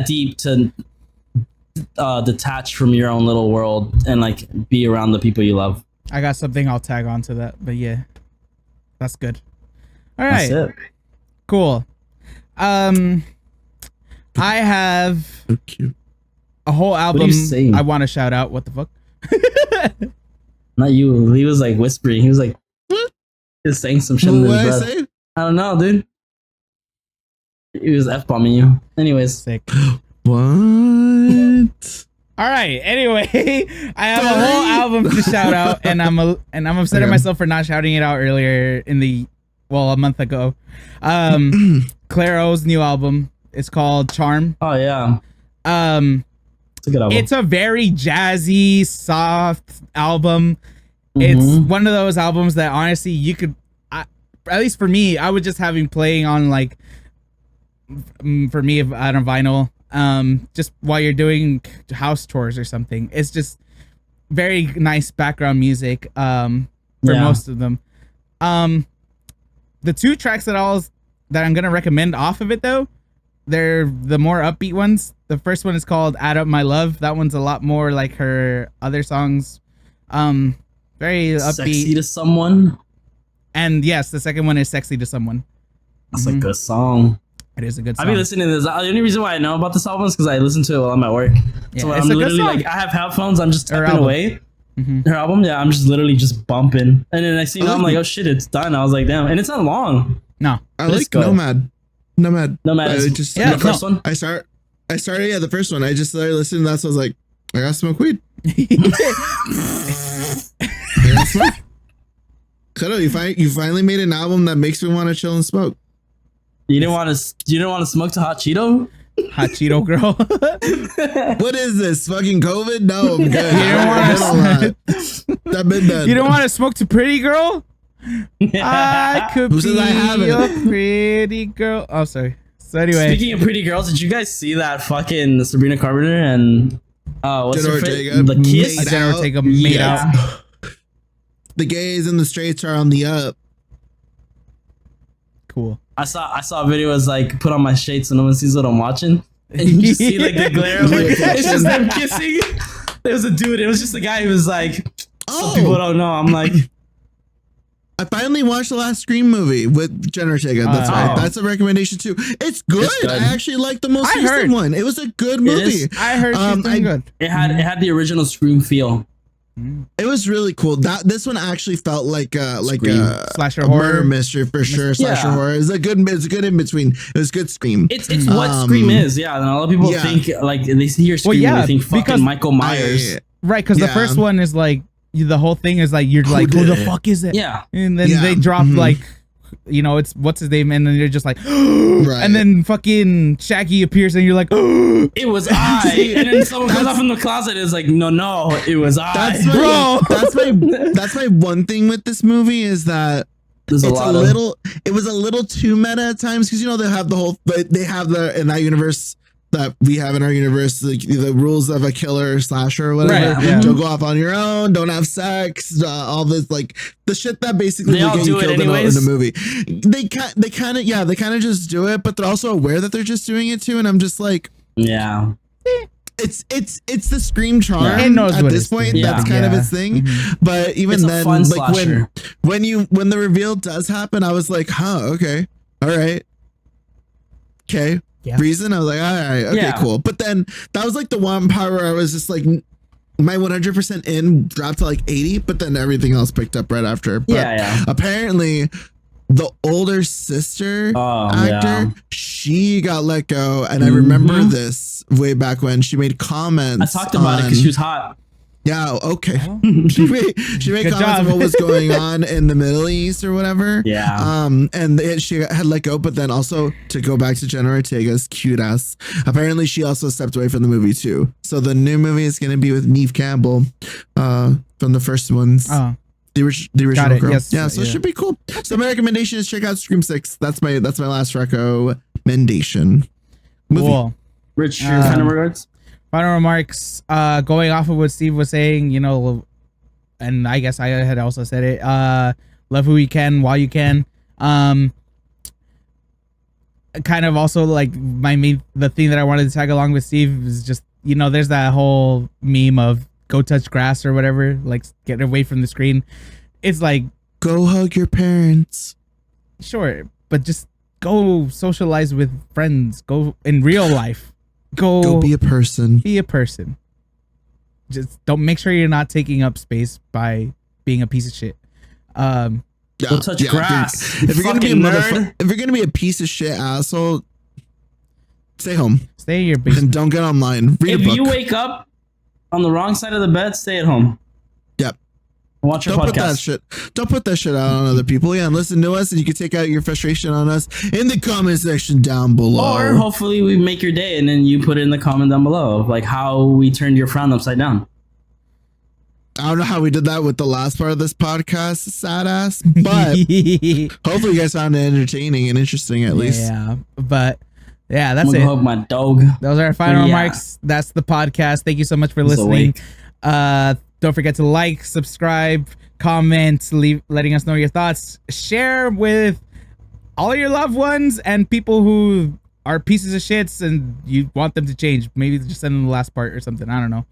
Speaker 3: deep to detach from your own little world and like be around the people you love.
Speaker 2: I got something I'll tag on to that, but yeah, that's good. All right,
Speaker 3: that's it.
Speaker 2: Cool. I have a whole album I want to shout out. What the fuck?
Speaker 3: Not you. He was like whispering. He was like, just saying some shit in his breath. I don't know, dude. He was F-bombing you. Anyways.
Speaker 2: Sick.
Speaker 1: What?
Speaker 2: All right. Anyway, I have a whole album to shout out, and I'm upset at myself for not shouting it out earlier a month ago. Clairo's new album. It's called Charm.
Speaker 3: Oh yeah.
Speaker 2: It's a good album. It's a very jazzy, soft album. It's one of those albums that honestly you could, at least for me, I would just have him playing on like, for me, on a vinyl, just while you're doing house chores or something. It's just very nice background music for most of them. The 2 tracks that I'm gonna recommend off of it though, they're the more upbeat ones. The first one is called "Add Up My Love." That one's a lot more like her other songs. Very upbeat.
Speaker 3: Sexy to Someone.
Speaker 2: And yes, the second one is "Sexy to Someone."
Speaker 3: That's a good song.
Speaker 2: It is a good song.
Speaker 3: I've been listening to this. The only reason why I know about this album is because I listen to it while I'm at work.
Speaker 2: Yeah,
Speaker 3: so
Speaker 2: it's
Speaker 3: I'm
Speaker 2: a good
Speaker 3: literally
Speaker 2: song.
Speaker 3: like, I have headphones. I'm just
Speaker 2: Her
Speaker 3: typing
Speaker 2: album.
Speaker 3: away. Her album, yeah. I'm just literally just bumping, and then next thing you know, I'm like, oh shit, it's done. I was like, damn, and it's not long.
Speaker 2: No,
Speaker 1: I like Nomad.
Speaker 3: Nomad.
Speaker 1: Just
Speaker 3: The first one.
Speaker 1: I started the first one. I just started listening to that, so I was like, I gotta smoke weed. Kudo, you finally made an album that makes me want to chill and smoke.
Speaker 3: You didn't want to smoke to Hot Cheeto?
Speaker 2: Hot Cheeto girl.
Speaker 1: What is this? Fucking COVID? No, I'm good. I've been done.
Speaker 2: You don't want to smoke to Pretty Girl? I could
Speaker 1: Who
Speaker 2: be
Speaker 1: says I haven't?
Speaker 2: your pretty girl. Oh, sorry. So anyway,
Speaker 3: Speaking of pretty girls, did you guys see that fucking Sabrina Carpenter and what's
Speaker 1: Jenna
Speaker 3: her
Speaker 1: Ortega
Speaker 3: face? The Kiss?
Speaker 2: Jenna Ortega made out.
Speaker 1: The gays and the straights are on the up.
Speaker 2: Cool.
Speaker 3: I saw a video was like, put on my shades so no one sees what I'm watching. And you just see like the glare of like, it's just them kissing. There was a dude, it was just a guy who was like, some people don't know. I'm like,
Speaker 1: I finally watched the last Scream movie with Jenna Ortega. That's right. That's a recommendation too. It's good. I actually like the most recent one. It was a good movie.
Speaker 2: I heard she's doing good.
Speaker 3: It had the original Scream feel.
Speaker 1: It was really cool. This one actually felt like a
Speaker 2: slasher horror
Speaker 1: murder mystery for sure. Slasher horror. It's a good in between. It was good Scream.
Speaker 3: It's what Scream is. Yeah, and a lot of people think like they hear Scream and they think fucking Michael Myers.
Speaker 2: Right, because the first one is like the whole thing is like you're like, who the fuck is it?
Speaker 3: Yeah,
Speaker 2: and then they drop like, it's what's his name, and then you're just like, and then fucking Shaggy appears, and you're like,
Speaker 3: it was I, and then someone comes out from the closet, and it's like, no, it was I,
Speaker 1: That's my one thing with this movie is that it was a little too meta at times because they have in that universe that we have in our universe, like the rules of a killer slasher or whatever.
Speaker 2: Right, yeah.
Speaker 1: Don't go off on your own. Don't have sex. All this like the shit that basically will get you killed in a movie. They kind of just do it, but they're also aware that they're just doing it too. And I'm just like,
Speaker 3: yeah.
Speaker 1: It's the Scream charm at this point. That's kind of its thing. But even then, like when the reveal does happen, I was like, okay, all right, okay.
Speaker 2: Yeah.
Speaker 1: Reason, I was like, all right, okay, cool. But then that was like the one part where I was just like, my 100% in dropped to like 80, but then everything else picked up right after. But apparently, the older sister actor, she got let go, and I remember this way back when she made comments.
Speaker 3: I talked about it because she was hot.
Speaker 1: Yeah, okay. She made comments on what was going on in the Middle East or whatever.
Speaker 3: Yeah.
Speaker 1: And she had let go, but then also to go back to Jenna Ortega's cute ass. Apparently, she also stepped away from the movie too. So the new movie is going to be with Neve Campbell, from the first ones. The original girl. Yes, so it should be cool. So my recommendation is check out Scream 6. That's my last recommendation. Movie.
Speaker 2: Cool.
Speaker 3: Rich, your final regards.
Speaker 2: Final remarks, going off of what Steve was saying, and I guess I had also said it, love who you can while you can. Kind of also like the thing that I wanted to tag along with Steve is just, there's that whole meme of go touch grass or whatever, like get away from the screen. It's like,
Speaker 1: go hug your parents.
Speaker 2: Sure, but just go socialize with friends, go in real life. Go
Speaker 1: be a person.
Speaker 2: Be a person. Just don't make sure you're not taking up space by being a piece of shit.
Speaker 3: Go touch grass.
Speaker 1: If you're gonna be a piece of shit asshole, stay home.
Speaker 2: Stay in your basement.
Speaker 1: And don't get online. Read a book.
Speaker 3: If you wake up on the wrong side of the bed, stay at home.
Speaker 1: Yep.
Speaker 3: Watch your podcast.
Speaker 1: Don't put that shit out on other people. Yeah, and listen to us, and you can take out your frustration on us in the comment section down below.
Speaker 3: Or hopefully we make your day, and then you put it in the comment down below of like how we turned your frown upside down.
Speaker 1: I don't know how we did that with the last part of this podcast, sad ass, but hopefully you guys found it entertaining and interesting at least.
Speaker 2: Yeah, but yeah, that's it.
Speaker 3: Hug my dog.
Speaker 2: Those are our final remarks. That's the podcast. Thank you so much for listening. Don't forget to like, subscribe, comment, letting us know your thoughts. Share with all your loved ones and people who are pieces of shits and you want them to change. Maybe just send them the last part or something. I don't know.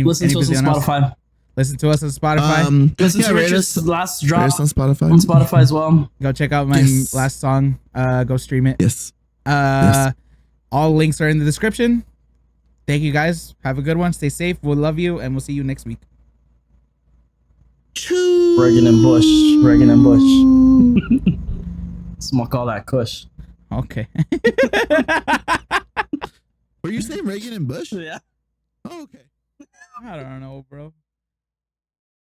Speaker 3: Listen to us on Spotify.
Speaker 2: Listen to us on Spotify.
Speaker 3: Listen to Richard's last drop
Speaker 1: on Spotify.
Speaker 3: On Spotify as well.
Speaker 2: Go check out my last song. Go stream it.
Speaker 1: Yes.
Speaker 2: All links are in the description. Thank you guys. Have a good one. Stay safe. We'll love you, and we'll see you next week.
Speaker 3: Reagan and Bush. Reagan and Bush. Smoke all that kush.
Speaker 2: Okay.
Speaker 1: Were you saying Reagan and Bush?
Speaker 3: Yeah.
Speaker 1: Oh, okay.
Speaker 2: I don't know, bro.